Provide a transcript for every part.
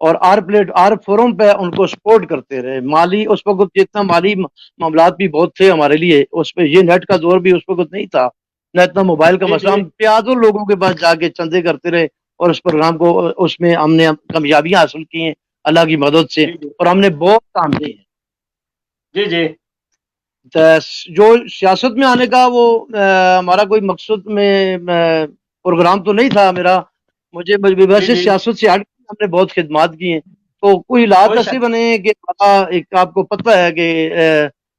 اور are forum پہ ان کو سپورٹ کرتے رہے. مالی اس وقت جتنا مالی معاملات بھی بہت تھے ہمارے لیے, اس پہ یہ نیٹ کا دور بھی اس وقت نہیں تھا, نہ اتنا موبائل کا جی مسئلہ. جی ہم پیادوں لوگوں کے پاس جا کے چندے کرتے رہے اور اس پروگرام کو, اس میں ہم نے کامیابیاں حاصل کی ہیں اللہ کی مدد سے, جی جی اور ہم نے بہت کام کیے ہیں. جی جی جو سیاست میں آنے کا وہ ہمارا کوئی مقصد میں پروگرام تو نہیں تھا میرا. مجھے جی ویسے جی سیاست سے ہٹ کے ہم نے بہت خدمات کی ہیں. تو کوئی حالات کوئی ایسے شک بنے ہیں کہ ایک آپ کو پتہ ہے کہ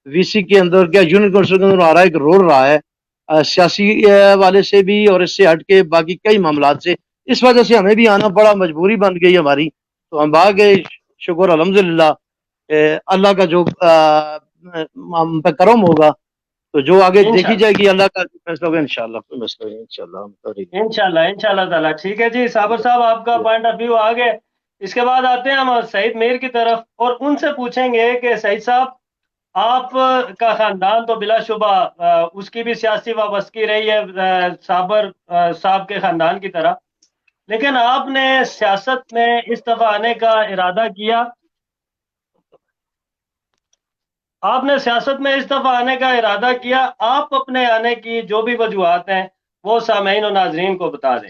وی سی کے اندر کیا یونین کونسل کے اندر آ رہا ہے, ایک رول رہا ہے سیاسی والے سے بھی اور اس سے ہٹ کے باقی کئی معاملات سے. اس وجہ سے ہمیں بھی آنا پڑا, مجبوری بن گئی ہماری, تو ہم آ گئے. شکر الحمدللہ اللہ کا جو ہم پہ کرم ہوگا, تو جو آگے دیکھی انشاءاللہ جائے گی اللہ کا فیصلہ ہوگا انشاءاللہ. کوئی مسئلہ نہیں انشاءاللہ, ہم کریں گے. انشاءاللہ تعالیٰ. ٹھیک ہے جی صابر صاحب, آپ کا پوائنٹ آف ویو آگے. اس کے بعد آتے ہیں ہم سعید میر کی طرف اور ان سے پوچھیں گے کہ سعید صاحب, آپ کا خاندان تو بلا شبہ اس کی بھی سیاسی وابستگی رہی ہے صابر صاحب کے خاندان کی طرح, لیکن آپ نے سیاست میں اس دفعہ آنے کا ارادہ کیا, آپ نے سیاست میں اس دفعہ آنے کا ارادہ کیا, آپ اپنے آنے کی جو بھی وجوہات ہیں وہ سامعین و ناظرین کو بتا دیں.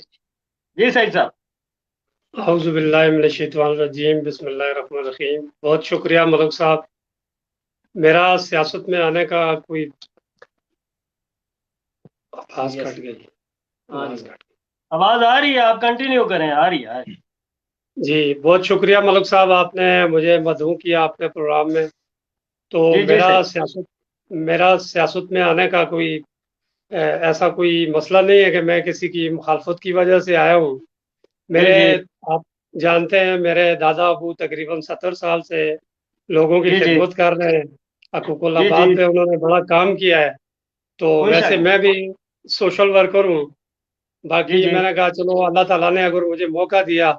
جی سعید صاحب. اعوذ باللہ من الشیطان الرجیم, بسم اللہ الرحمن الرحیم. بہت شکریہ ملک صاحب. میرا سیاست میں آنے کا کوئی آواز کٹ گئی, آواز کٹ گئی. آواز آ رہی ہے, آپ کنٹینیو کریں, آ رہی ہے. جی بہت شکریہ ملک صاحب, آپ نے مجھے مدعو کیا اپنے پروگرام میں. تو جی جی میرا سیاست میں آنے کا کوئی ایسا کوئی مسئلہ نہیں ہے کہ میں کسی کی مخالفت کی وجہ سے آیا ہوں. جی میرے جی آپ جانتے ہیں میرے دادا ابو تقریباً 70 سال سے لوگوں کی جی جی خدمت کر رہے ہیں. حقوق جی العباد جی پہ انہوں نے بڑا کام کیا ہے. تو کوئی شک ویسے نہیں. میں بھی سوشل ورکر ہوں. جی باقی جی میں نے کہا چلو اللہ تعالیٰ نے اگر مجھے موقع دیا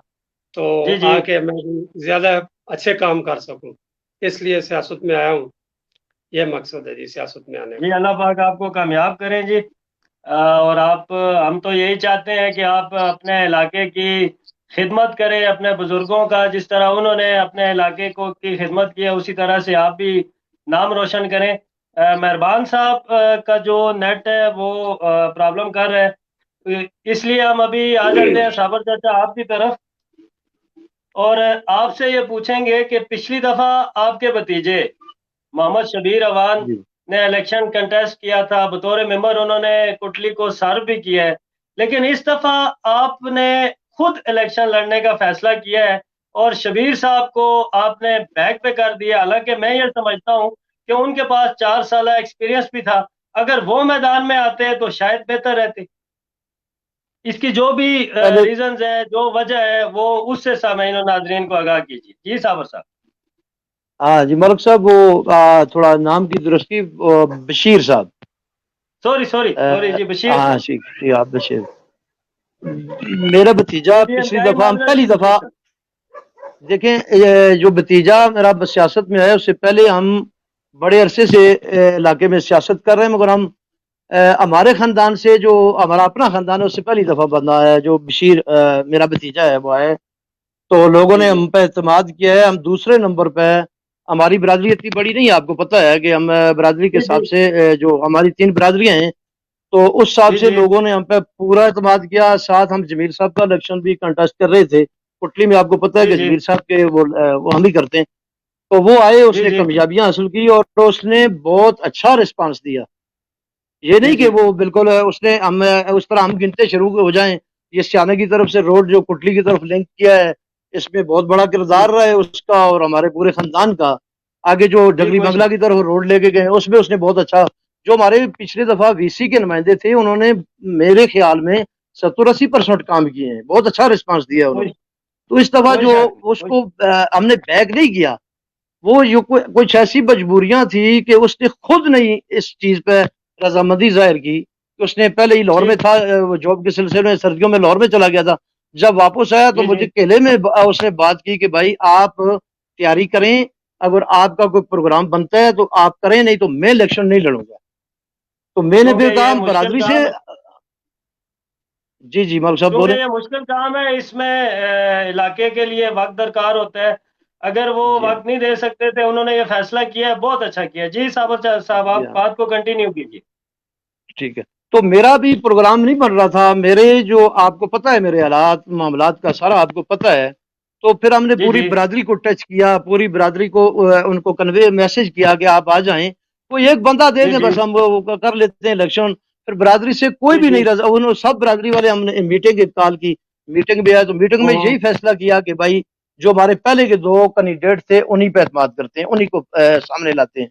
تو جی جی آ کے میں بھی زیادہ اچھے کام کر سکوں, اس لیے سیاست میں آیا ہوں. یہ مقصد ہے جی سیاست میں آنے جی, کا. اللہ پاک آپ کو کامیاب کریں جی. اور ہم تو یہی چاہتے ہیں کہ آپ اپنے علاقے کی خدمت کریں, اپنے بزرگوں کا جس طرح انہوں نے اپنے علاقے کو کی خدمت کی ہے اسی طرح سے آپ بھی نام روشن کریں. مہربان صاحب کا جو نیٹ ہے وہ پرابلم کر رہا ہے, اس لیے ہم ابھی آ جاتے ہیں صابر چاچا آپ کی طرف, اور آپ سے یہ پوچھیں گے کہ پچھلی دفعہ آپ کے بھتیجے محمد شبیر اوان جی نے الیکشن کنٹیسٹ کیا تھا, بطور ممبر انہوں نے کٹلی کو سرو بھی کیا ہے, لیکن اس دفعہ آپ نے خود الیکشن لڑنے کا فیصلہ کیا ہے اور شبیر صاحب کو آپ نے بیک پہ کر دیا. حالانکہ میں یہ سمجھتا ہوں کہ ان کے پاس 4 سالہ ایکسپیرینس بھی تھا, اگر وہ میدان میں آتے تو شاید بہتر رہتے. اس کی جو بھی پہلے ریزنز ہے, جو وجہ ہے, وہ اس سے سامعین و ناظرین کو آگاہ کیجیے. جی صابر صاحب. ہاں جی ملک صاحب, وہ تھوڑا نام کی درستی, بشیر صاحب. سوری جی, بشیر ہاں صاحب. جی آپ بشیر. میرا بھتیجا جی پچھلی انتہائی دفعہ, ہم معذرت پہلی جی بشیر دفعہ صاحب. دیکھیں, یہ جو بھتیجا میرا سیاست میں ہے اس سے پہلے ہم بڑے عرصے سے علاقے میں سیاست کر رہے ہیں, مگر ہم ہمارے خاندان سے جو ہمارا اپنا خاندان ہے اس سے پہلی دفعہ بندہ ہے جو بشیر میرا بھتیجا ہے وہ ہے. تو لوگوں جی نے جی ہم پہ اعتماد کیا ہے, ہم دوسرے نمبر پہ. ہماری برادری اتنی بڑی نہیں ہے, آپ کو پتہ ہے کہ ہم برادری کے جی جی حساب سے جو ہماری 3 برادریاں ہیں, تو اس حساب جی سے جی لوگوں نے ہم پہ پورا اعتماد کیا. ساتھ ہم جمیل صاحب کا الیکشن بھی کنٹیسٹ کر رہے تھے کٹلی میں, آپ کو پتہ ہے جی کہ جی جمیل صاحب کے وہ ہم ہی کرتے ہیں. تو وہ آئے, اس جی نے جی کامیابیاں حاصل کی اور اس نے بہت اچھا رسپانس دیا. یہ جی نہیں کہ جی وہ بالکل اس نے ہم اس طرح ہم گنتے شروع ہو جائیں. یہ سیانے کی طرف سے روڈ جو کٹلی کی طرف لنک کیا ہے, اس میں بہت بڑا جی کردار رہا ہے اس کا اور ہمارے پورے خاندان کا. آگے جو جی ڈگری کوئی بنگلہ شک. کی طرف روڈ لے کے گئے اس میں اس نے بہت اچھا, جو ہمارے پچھلی دفعہ وی سی کے نمائندے تھے انہوں نے میرے خیال میں 70-80% کام کیے ہیں, بہت اچھا رسپانس دیا انہوں کوئی نے. تو اس دفعہ کوئی جو شک نہیں, اس کو ہم نے بیک نہیں کیا, وہ کچھ ایسی مجبوریاں تھی کہ اس نے خود نہیں اس چیز پہ رضامندی ظاہر کی. کہ اس نے پہلے ہی لاہور میں ٹھیک. تھا, جاب کے سلسلے میں سردیوں میں لاہور میں چلا گیا تھا. جب واپس آیا تو جی جی مجھے کیلے میں اس نے بات کی کہ بھائی آپ تیاری کریں, اگر آپ کا کوئی پروگرام بنتا ہے تو آپ کریں, نہیں تو میں الیکشن نہیں لڑوں گا. تو میں نے کیونکہ پھر کہا یہ ہم مشکل برادری سے, کام ہے. جی جی ملک صاحب کیونکہ بولیں. یہ مشکل کام ہے، اس میں علاقے کے لیے وقت درکار ہوتا ہے. اگر وہ جی ہاں وقت نہیں دے سکتے تھے، انہوں نے یہ فیصلہ کیا ہے، بہت اچھا کیا. جی صاحب جی آپ ہاں بات کو کنٹینیو کیجیے. ٹھیک ہے. تو میرا بھی پروگرام نہیں بن رہا تھا. میرے جو آپ کو پتہ ہے میرے حالات معاملات کا سارا آپ کو پتہ ہے. تو پھر ہم نے جی پوری جی برادری کو ٹچ کیا، پوری برادری کو ان کو کنوے میسج کیا کہ آپ آ جائیں. کوئی ایک بندہ دے جی دیں جی بس ہم وہ کر لیتے ہیں الیکشن. پھر برادری سے کوئی جی بھی جی نہیں رضا. انہوں سب برادری والے ہم نے میٹنگ کال کی. میٹنگ بھی آیا تو میٹنگ میں ہوں یہی فیصلہ کیا کہ بھائی جو ہمارے پہلے کے 2 کینڈیڈیٹ تھے انہی پہ اعتماد کرتے ہیں، انہی کو سامنے لاتے ہیں.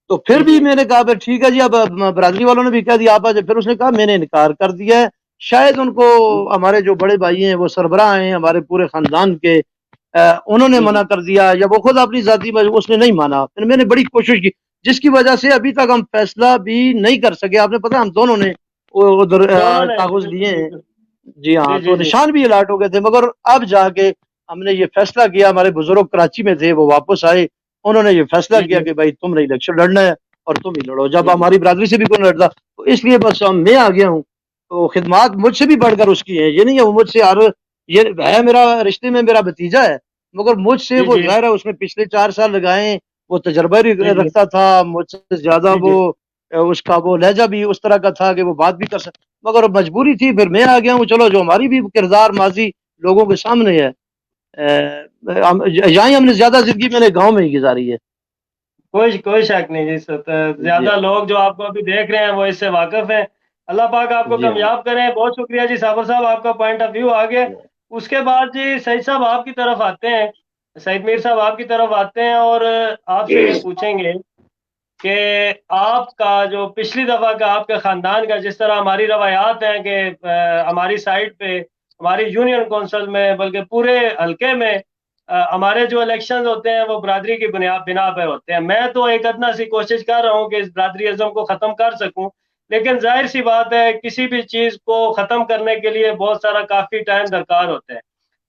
تو پھر جی بھی جی میں نے کہا پھر ٹھیک ہے جی. اب برادری والوں نے بھی کہہ دیا آپ آ جائیں. پھر اس نے کہا میں نے انکار کر دیا ہے. شاید ان کو ہمارے جو بڑے بھائی ہیں وہ سربراہ ہیں ہمارے پورے خاندان کے، انہوں نے جی جی منع کر دیا یا وہ خود اپنی ذاتی اس نے نہیں مانا. پھر میں نے بڑی کوشش کی جس کی وجہ سے ابھی تک ہم فیصلہ بھی نہیں کر سکے. آپ نے پتا ہم دونوں نے ادھر دونوں نے کاغذ بالکل لیے ہیں. بالکل. جی ہاں جی جی تو جی نشان بھی الاٹ ہو گئے تھے. مگر اب جا کے ہم نے یہ فیصلہ کیا. ہمارے بزرگ کراچی میں تھے، وہ واپس آئے. انہوں نے یہ فیصلہ جی کیا جی کہ بھائی تم نے الیکشن لڑنا ہے اور تم ہی لڑو. جی جب جی ہماری برادری سے بھی کوئی نہیں لڑتا تو اس لیے بس میں آ گیا ہوں. تو خدمات مجھ سے بھی بڑھ کر اس کی ہیں. یہ نہیں ہے وہ مجھ سے یہ ہے میرا رشتے میں میرا بھتیجا ہے، مگر مجھ سے جی وہ جی ظاہر ہے اس نے پچھلے 4 سال لگائے. وہ تجربہ بھی جی جی رکھتا تھا مجھ سے زیادہ. جی وہ جی اس کا وہ لہجہ بھی اس طرح کا تھا کہ وہ بات بھی کر سکتا. مگر مجبوری تھی پھر میں آ گیا ہوں. چلو جو ہماری بھی کردار ماضی لوگوں کے سامنے ہے. یہاں ہم نے زیادہ زندگی میں نے گاؤں میں ہی گزاری ہے. کوئی شک نہیں جی سر. جی زیادہ ہاں لوگ جو آپ کو ابھی دیکھ رہے ہیں وہ اس سے واقف ہیں. اللہ پاک آپ کو جی ہاں کامیاب کریں. بہت شکریہ جی صابر صاحب، آپ کا پوائنٹ آف ویو آ گیا. جی اس کے بعد جی سعید صاحب آپ کی طرف آتے ہیں. سعید میر صاحب آپ کی طرف آتے ہیں اور آپ سے یہ پوچھیں گے کہ آپ کا جو پچھلی دفعہ کا آپ کے خاندان کا جس طرح ہماری روایات ہیں کہ ہماری سائٹ پہ، ہماری یونین کونسل میں، بلکہ پورے حلقے میں ہمارے جو الیکشنز ہوتے ہیں وہ برادری کی بنا پہ ہوتے ہیں. میں تو ایک ادنا سی کوشش کر رہا ہوں کہ اس برادری ازم کو ختم کر سکوں، لیکن ظاہر سی بات ہے کسی بھی چیز کو ختم کرنے کے لیے بہت سارا کافی ٹائم درکار ہوتا ہے.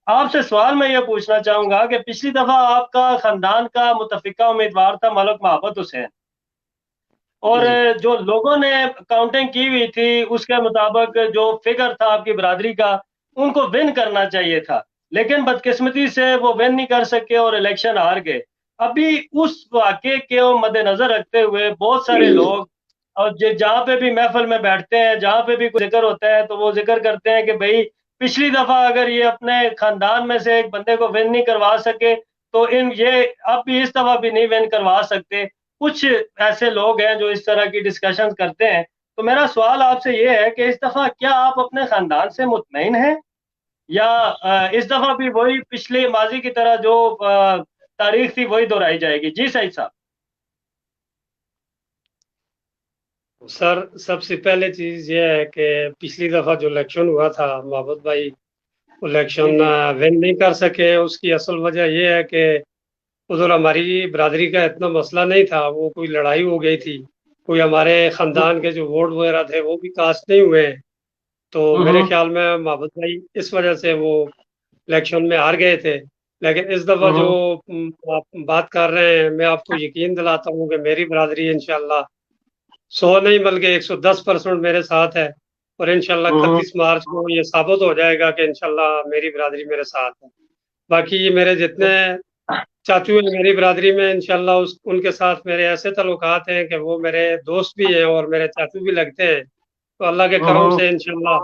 آپ سے سوال میں یہ پوچھنا چاہوں گا کہ پچھلی دفعہ آپ کا خاندان کا متفقہ امیدوار تھا ملک محبت حسین، اور جی جو لوگوں نے کاؤنٹنگ کی ہوئی تھی اس کے مطابق جو فگر تھا آپ کی برادری کا، ان کو ون کرنا چاہیے تھا، لیکن بدقسمتی سے وہ ون نہیں کر سکے اور الیکشن ہار گئے. ابھی اس واقعے کے مد نظر رکھتے ہوئے بہت سارے لوگ اور جہاں پہ بھی محفل میں بیٹھتے ہیں، جہاں پہ بھی کوئی ذکر ہوتا ہے تو وہ ذکر کرتے ہیں کہ بھئی پچھلی دفعہ اگر یہ اپنے خاندان میں سے ایک بندے کو ون نہیں کروا سکے تو یہ اب بھی اس دفعہ بھی نہیں ون کروا سکتے. کچھ ایسے لوگ ہیں جو اس طرح کی ڈسکشن کرتے ہیں. تو میرا سوال آپ سے یہ ہے کہ اس دفعہ کیا آپ اپنے خاندان سے مطمئن ہیں یا اس دفعہ بھی وہی پچھلے ماضی کی طرح جو تاریخ تھی وہی دہرائی جائے گی؟ جی سعید صاحب. سر سب سے پہلے چیز یہ ہے کہ پچھلی دفعہ جو الیکشن ہوا تھا محبت بھائی جی الیکشن جی ون نہیں کر سکے. اس کی اصل وجہ یہ ہے کہ ادھر ہماری برادری کا اتنا مسئلہ نہیں تھا، وہ کوئی لڑائی ہو گئی تھی، کوئی ہمارے خاندان کے جو ووٹ وغیرہ تھے وہ بھی کاسٹ نہیں ہوئے. تو میرے خیال میں محبت بھائی اس وجہ سے وہ الیکشن میں ہار گئے تھے. لیکن اس دفعہ جو آپ بات کر رہے ہیں، میں آپ کو یقین دلاتا ہوں کہ میری برادری انشاءاللہ 100 نہیں بلکہ 110% میرے ساتھ ہے، اور انشاءاللہ 31 مارچ کو یہ ثابت ہو جائے گا کہ انشاءاللہ میری برادری میرے ساتھ ہے. باقی یہ میرے جتنے چاچو ہیں میری برادری میں، انشاءاللہ ان کے ساتھ میرے ایسے تعلقات ہیں کہ وہ میرے دوست بھی ہیں اور میرے چاچو بھی لگتے ہیں. تو اللہ کے کرم سے انشاءاللہ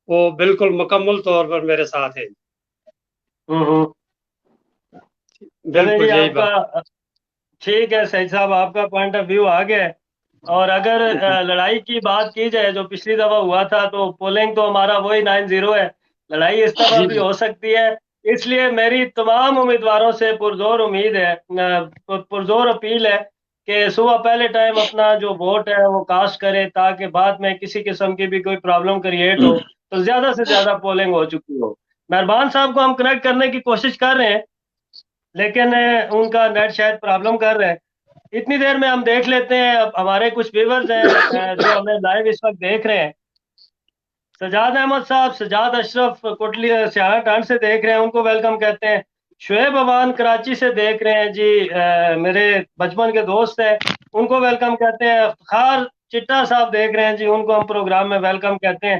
وہ بالکل مکمل طور پر میرے ساتھ ہیں. چلیں بالکل جی، یہی آپ بات. کا ٹھیک ہے سعید صاحب، آپ کا پوائنٹ آف ویو آ گیا ہے. اور اگر لڑائی کی بات کی جائے جو پچھلی دفعہ ہوا تھا تو پولنگ تو ہمارا وہی 9-0 ہے. لڑائی اس دفعہ جی بھی جی ہو سکتی ہے. اس لیے میری تمام امیدواروں سے پرزور امید ہے، پرزور اپیل ہے کہ صبح پہلے ٹائم اپنا جو ووٹ ہے وہ کاسٹ کرے تاکہ بعد میں کسی قسم کی بھی کوئی پرابلم کریٹ ہو تو زیادہ سے زیادہ پولنگ ہو چکی ہو. مہربان صاحب کو ہم کنیکٹ کرنے کی کوشش کر رہے ہیں لیکن ان کا نیٹ شاید پرابلم کر رہے ہیں. اتنی دیر میں ہم دیکھ لیتے ہیں ہمارے کچھ ویورز ہیں جو ہمیں لائیو اس وقت دیکھ رہے ہیں. سجاد احمد صاحب، سجاد اشرف کوٹلی سیاح ٹانڈ سے دیکھ رہے ہیں، ان کو ویلکم کہتے ہیں. شعیب اوان کراچی سے دیکھ رہے ہیں جی، میرے بچپن کے دوست ہیں، ان کو ویلکم کہتے ہیں. افتخار چٹا صاحب دیکھ رہے ہیں جی، ان کو ہم پروگرام میں ویلکم کہتے ہیں.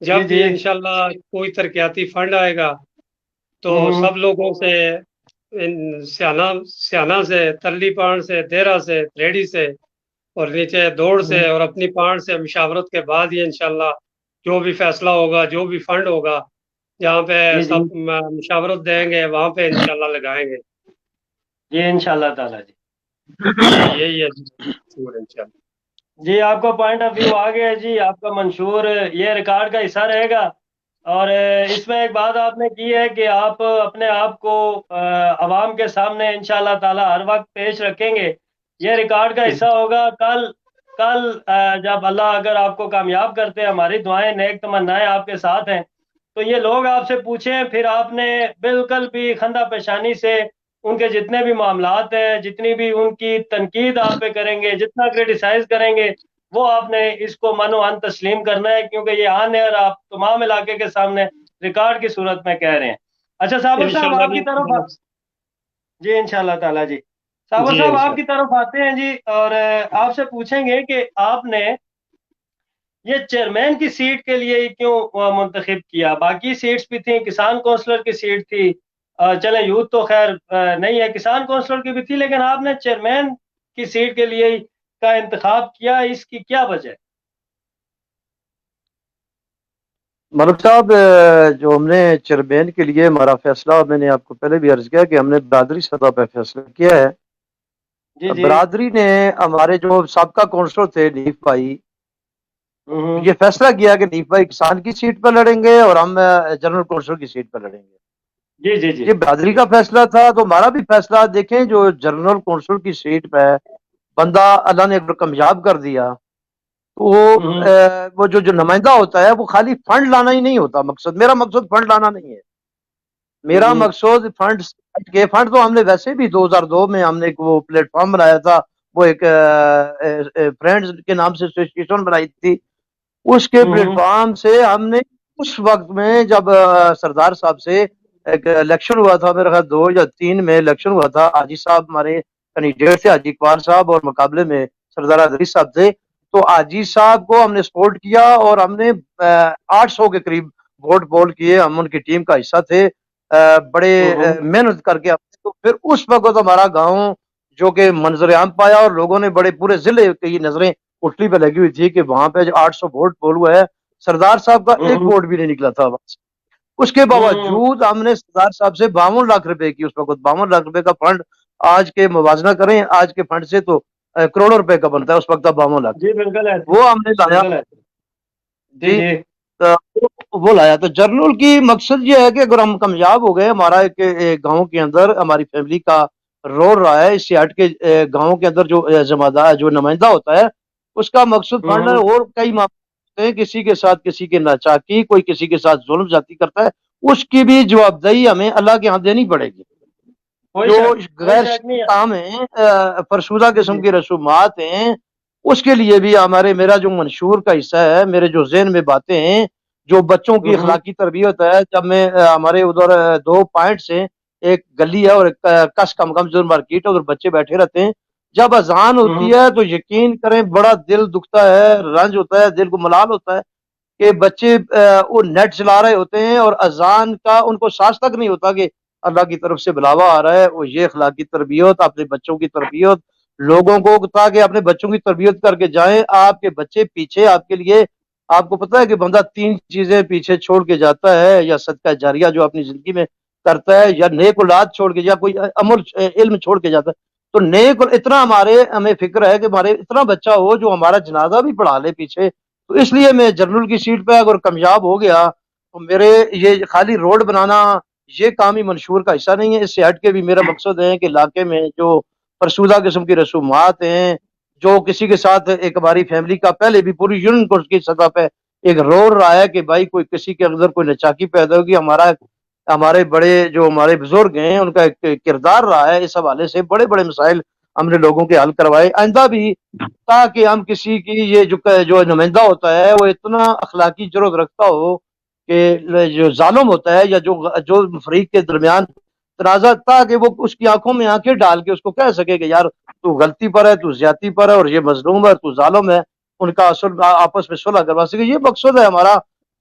جب جی بھی جی انشاءاللہ کوئی ترقیاتی فنڈ آئے گا تو سب لوگوں سے، سیانہ سے، ترلی پان سے، دیرہ سے، ریڈی سے اور نیچے دوڑ سے اور اپنی پان سے مشاورت کے بعد ہی انشاءاللہ جو بھی فیصلہ ہوگا، جو بھی فنڈ ہوگا، جہاں پہ جی جی سب مشاورت دیں گے وہاں پہ انشاءاللہ لگائیں گے. جی انشاءاللہ تعالیٰ جی. یہی ہے انشاءاللہ. جی آپ کا پوائنٹ آف ویو آ گیا جی. آپ کا منشور یہ ریکارڈ کا حصہ رہے گا. اور اس میں ایک بات آپ نے کی ہے کہ آپ اپنے آپ کو عوام کے سامنے انشاءاللہ تعالی ہر وقت پیش رکھیں گے. یہ ریکارڈ کا حصہ ہوگا. کل جب اللہ اگر آپ کو کامیاب کرتے ہیں، ہماری دعائیں نیک تمنائیں آپ کے ساتھ ہیں، تو یہ لوگ آپ سے پوچھیں، پھر آپ نے بالکل بھی خندہ پیشانی سے ان کے جتنے بھی معاملات ہیں، جتنی بھی ان کی تنقید آپ پہ کریں گے، جتنا کریٹیسائز کریں گے، وہ آپ نے اس کو من و عن تسلیم کرنا ہے، کیونکہ یہ آن ایئر آپ تمام علاقے کے سامنے ریکارڈ کی صورت میں کہہ رہے ہیں. اچھا صابر صاحب انشاءاللہ آپ کی طرف جی. جی انشاءاللہ تعالیٰ جی. صابر جی صاحب آپ کی انشاءاللہ. طرف آتے ہیں جی، اور آپ سے پوچھیں گے کہ آپ نے یہ چیئرمین کی سیٹ کے لیے کیوں منتخب کیا؟ باقی سیٹس بھی تھیں، کسان کونسلر کی سیٹ تھی، چلیں یوتھ تو خیر نہیں ہے، کسان کونسلر کی بھی تھی، لیکن آپ نے چیئرمین کی سیٹ کے لیے کا انتخاب کیا. اس کی کیا وجہ ہے؟ ملک صاحب، جو ہم نے چیئرمین کے لیے ہمارا فیصلہ، میں نے آپ کو پہلے بھی عرض کیا کہ ہم نے برادری سطح پہ فیصلہ کیا ہے. جی جی. برادری نے ہمارے جو سابقہ کونسلر تھے نیف بھائی، ہوں یہ فیصلہ کیا کہ نیف بھائی کسان کی سیٹ پر لڑیں گے اور ہم جنرل کونسلر کی سیٹ پر لڑیں گے. جی جی جی یہ برادری کا فیصلہ تھا. تو ہمارا بھی فیصلہ دیکھیں، جو جنرل کونسلر کی سیٹ پہ بندہ اللہ نے اگر کامیاب کر دیا تو وہ جو نمائندہ ہوتا ہے وہ خالی فنڈ لانا ہی نہیں ہوتا. مقصد، میرا مقصد فنڈ لانا نہیں ہے. میرا مقصد فنڈ تو ہم نے ویسے بھی 2002 میں ہم نے ایک وہ پلیٹ فارم بنایا تھا، وہ ایک فرینڈز کے نام سے ایسوسیشن بنائی تھی. اس کے پلیٹ فارم سے ہم نے اس وقت میں جب سردار صاحب سے ایک الیکشن ہوا تھا، میرا خیال 2003 میں الیکشن ہوا تھا، حاجی صاحب ہمارے کینڈیڈیٹ تھے، حاجی اقبال صاحب، اور مقابلے میں سردار عدری صاحب تھے. تو حاجی صاحب کو ہم نے سپورٹ کیا اور ہم نے 800 کے قریب ووٹ پول کیے. ہم ان کی ٹیم کا حصہ تھے، بڑے محنت کر کے. تو پھر اس وقت ہمارا گاؤں جو کہ منظر عام پایا اور لوگوں نے بڑے پورے ضلع کی نظریں اٹھلی پہ لگی ہوئی تھی کہ وہاں پہ جو 800 ووٹ پول ہوا ہے، سردار صاحب کا ایک ووٹ بھی نہیں نکلا تھا. اس کے باوجود ہم نے سردار صاحب سے 52 لاکھ روپے کی، اس وقت 52 لاکھ روپے کا فنڈ، آج کے موازنہ کریں آج کے فنڈ سے تو کروڑوں روپے کا بنتا ہے، اس وقت 52 لاکھ جی بالکل ہے، وہ ہم نے لایا. بالکل ہے. جی جی جی وہ لایا. تو جرنل کی مقصد یہ ہے کہ اگر ہم کامیاب ہو گئے، ہمارا ایک گاؤں کے اندر ہماری فیملی کا رول رہا ہے، اس سے ہٹ کے گاؤں کے اندر جو زمادار جو نمائندہ ہوتا ہے اس کا مقصد فنڈ ہے. اور کئی معاملے ہیں، کسی کے ساتھ کسی کے ناچاکی، کوئی کسی کے ساتھ ظلم زیادتی کرتا ہے، اس کی بھی جوابدہی ہمیں اللہ کے ہاں دینی پڑے گی. کوئی جو شک غیر نہیں ہے. کام ہیں، فرسودہ جی قسم کی رسومات ہیں، اس کے لیے بھی میرا جو منشور کا حصہ ہے، میرے جو ذہن میں باتیں ہیں، جو بچوں کی اخلاقی تربیت ہے. جب میں ہمارے ادھر 2 پوائنٹس ہیں، ایک گلی ہے اور ایک کس کم کم مارکیٹ ہے، ادھر بچے بیٹھے رہتے ہیں. جب اذان ہوتی ہے تو یقین کریں بڑا دل دکھتا ہے، رنج ہوتا ہے، دل کو ملال ہوتا ہے کہ بچے وہ نیٹ چلا رہے ہوتے ہیں اور اذان کا ان کو سانس تک نہیں ہوتا کہ اللہ کی طرف سے بلاوا آ رہا ہے. وہ یہ اخلاقی تربیت، اپنے بچوں کی تربیت، لوگوں کو تاکہ اپنے بچوں کی تربیت کر کے جائیں. آپ کے بچے پیچھے آپ کے لیے، آپ کو پتا ہے کہ بندہ 3 چیزیں پیچھے چھوڑ کے جاتا ہے، یا صدقہ جاریہ جو اپنی زندگی میں کرتا ہے، یا نیک اولاد چھوڑ کے، یا کوئی عمل علم چھوڑ کے جاتا ہے. تو نیک اتنا ہمیں فکر ہے کہ ہمارے اتنا بچہ ہو جو ہمارا جنازہ بھی پڑھا لے پیچھے. تو اس لیے میں جنرل کی سیٹ پہ اگر کامیاب ہو گیا تو میرے یہ خالی روڈ بنانا یہ کام ہی منشور کا حصہ نہیں ہے. اس سے ہٹ کے بھی میرا مقصد ہے کہ علاقے میں جو فرسودہ قسم کی رسومات ہیں، جو کسی کے ساتھ ایک ہماری فیملی کا پہلے بھی پوری یونین کو کی سطح پہ ایک رول رہا ہے کہ بھائی کوئی کسی کے اندر کوئی نچاکی پیدا ہوگی، ہمارے بڑے جو ہمارے بزرگ ہیں ان کا ایک کردار رہا ہے. اس حوالے سے بڑے بڑے مسائل ہم نے لوگوں کے حل کروائے. آئندہ بھی تاکہ ہم کسی کی یہ جو نمائندہ ہوتا ہے وہ اتنا اخلاقی جرات رکھتا ہو کہ جو ظالم ہوتا ہے یا جو فریق کے درمیان تنازع، تاکہ وہ اس کی آنکھوں میں آنکھیں ڈال کے اس کو کہہ سکے کہ یار تو غلطی پر ہے، تو زیادتی پر ہے، اور یہ مظلوم ہے، تو ظالم ہے، ان کا اصل آپس میں صلح کروا سکے. یہ مقصد ہے ہمارا.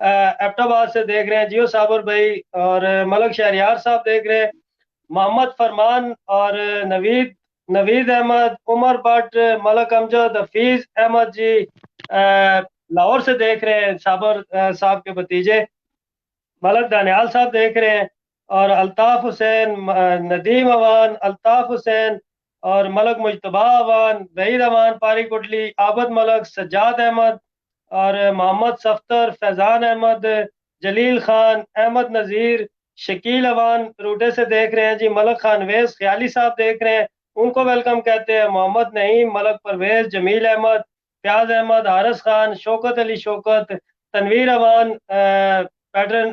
ایبٹ آباد سے دیکھ رہے ہیں جیو صابر بھائی، اور ملک شہریار صاحب دیکھ رہے ہیں، محمد فرمان اور نوید احمد، عمر بٹ، ملک امجد، حفیظ احمد جی لاہور سے دیکھ رہے ہیں، صابر صاحب کے بھتیجے ملک دانیال صاحب دیکھ رہے ہیں، اور الطاف حسین، ندیم اوان، الطاف حسین اور ملک مجتبہ اوان، وحید امان پاری کوٹلی، عابد ملک، سجاد احمد اور محمد صفتر، فیضان احمد، جلیل خان، احمد نذیر، شکیل اوان روٹے سے دیکھ رہے ہیں جی، ملک خان ویز خیالی صاحب دیکھ رہے ہیں، ان کو ویلکم کہتے ہیں، محمد نعیم، ملک پرویز، جمیل احمد، فیاض احمد، حارث خان، شوکت علی شوکت، تنویر امان، پیٹرن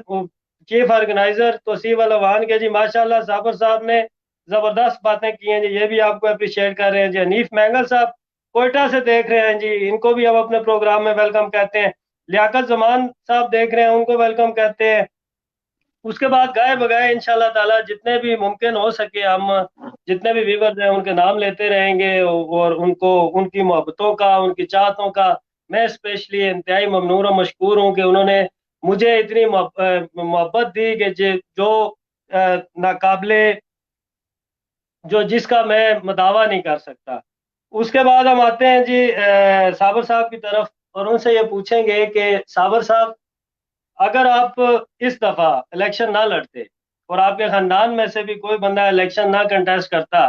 چیف آرگنائزر توصیف الوان کے جی ماشاءاللہ صابر صاحب نے زبردست باتیں کی ہیں جی، یہ بھی آپ کو اپریشیٹ کر رہے ہیں جی۔ حنیف مینگل صاحب کوئٹہ سے دیکھ رہے ہیں جی، ان کو بھی ہم اپنے پروگرام میں ویلکم کہتے ہیں۔ لیاقت زمان صاحب دیکھ رہے ہیں، ان کو ویلکم کہتے ہیں۔ اس کے بعد گائے بگائے انشاءاللہ تعالی جتنے بھی ممکن ہو سکے ہم جتنے بھی ویورز ہیں ان کے نام لیتے رہیں گے، اور ان کو ان کی محبتوں کا، ان کی چاہتوں کا میں اسپیشلی انتہائی ممنون و مشکور ہوں کہ انہوں نے مجھے اتنی محبت دی کہ جو ناقابل جس کا میں مداوع نہیں کر سکتا۔ اس کے بعد ہم آتے ہیں جی صابر صاحب کی طرف، اور ان سے یہ پوچھیں گے کہ صابر صاحب اگر آپ اس دفعہ الیکشن نہ لڑتے اور آپ کے خاندان میں سے بھی کوئی بندہ الیکشن نہ کنٹیسٹ کرتا،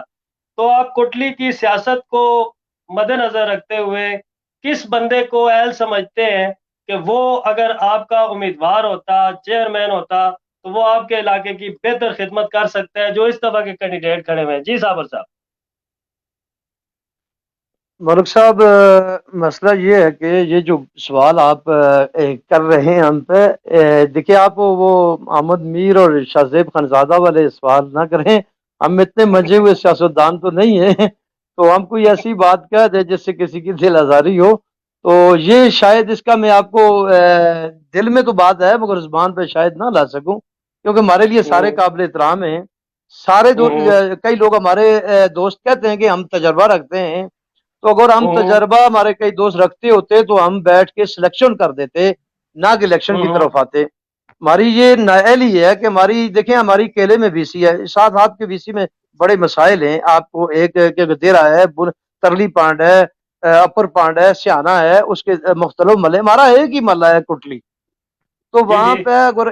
تو آپ کوٹلی کی سیاست کو مد نظر رکھتے ہوئے کس بندے کو اہل سمجھتے ہیں کہ وہ اگر آپ کا امیدوار ہوتا، چیئرمین ہوتا، تو وہ آپ کے علاقے کی بہتر خدمت کر سکتا ہے جو اس دفعہ کے کینڈیڈیٹ کھڑے ہوئے ہیں؟ جی صابر صاحب۔ ملک صاحب، مسئلہ یہ ہے کہ یہ جو سوال آپ کر رہے ہیں ہم پہ، دیکھیں آپ وہ احمد میر اور شاہ زیب خانزادہ والے سوال نہ کریں، ہم اتنے منجے ہوئے سیاستدان تو نہیں ہیں تو ہم کوئی ایسی بات کہہ دیں جس سے کسی کی دل آزاری ہو، تو یہ شاید اس کا میں آپ کو دل میں تو بات ہے مگر زبان پہ شاید نہ لا سکوں، کیونکہ ہمارے لیے سارے قابل احترام ہیں سارے کئی لوگ ہمارے دوست کہتے ہیں کہ ہم تجربہ رکھتے ہیں، تو اگر ہم تجربہ ہمارے کئی دوست رکھتے ہوتے تو ہم بیٹھ کے سلیکشن کر دیتے، نہ کہ الیکشن کی طرف آتے۔ ہماری یہ نااہلی ہے کہ ہماری دیکھیں ہماری کیلے میں وی سی ہے، ساتھ آپ کے وی سی میں بڑے مسائل ہیں، آپ کو ایک دیرا ہے، ترلی پانڈ ہے، اپر پانڈ ہے، سیانہ ہے، اس کے مختلف ملے، ہمارا ایک ہی ملہ ہے کوٹلی، تو وہاں پہ اگر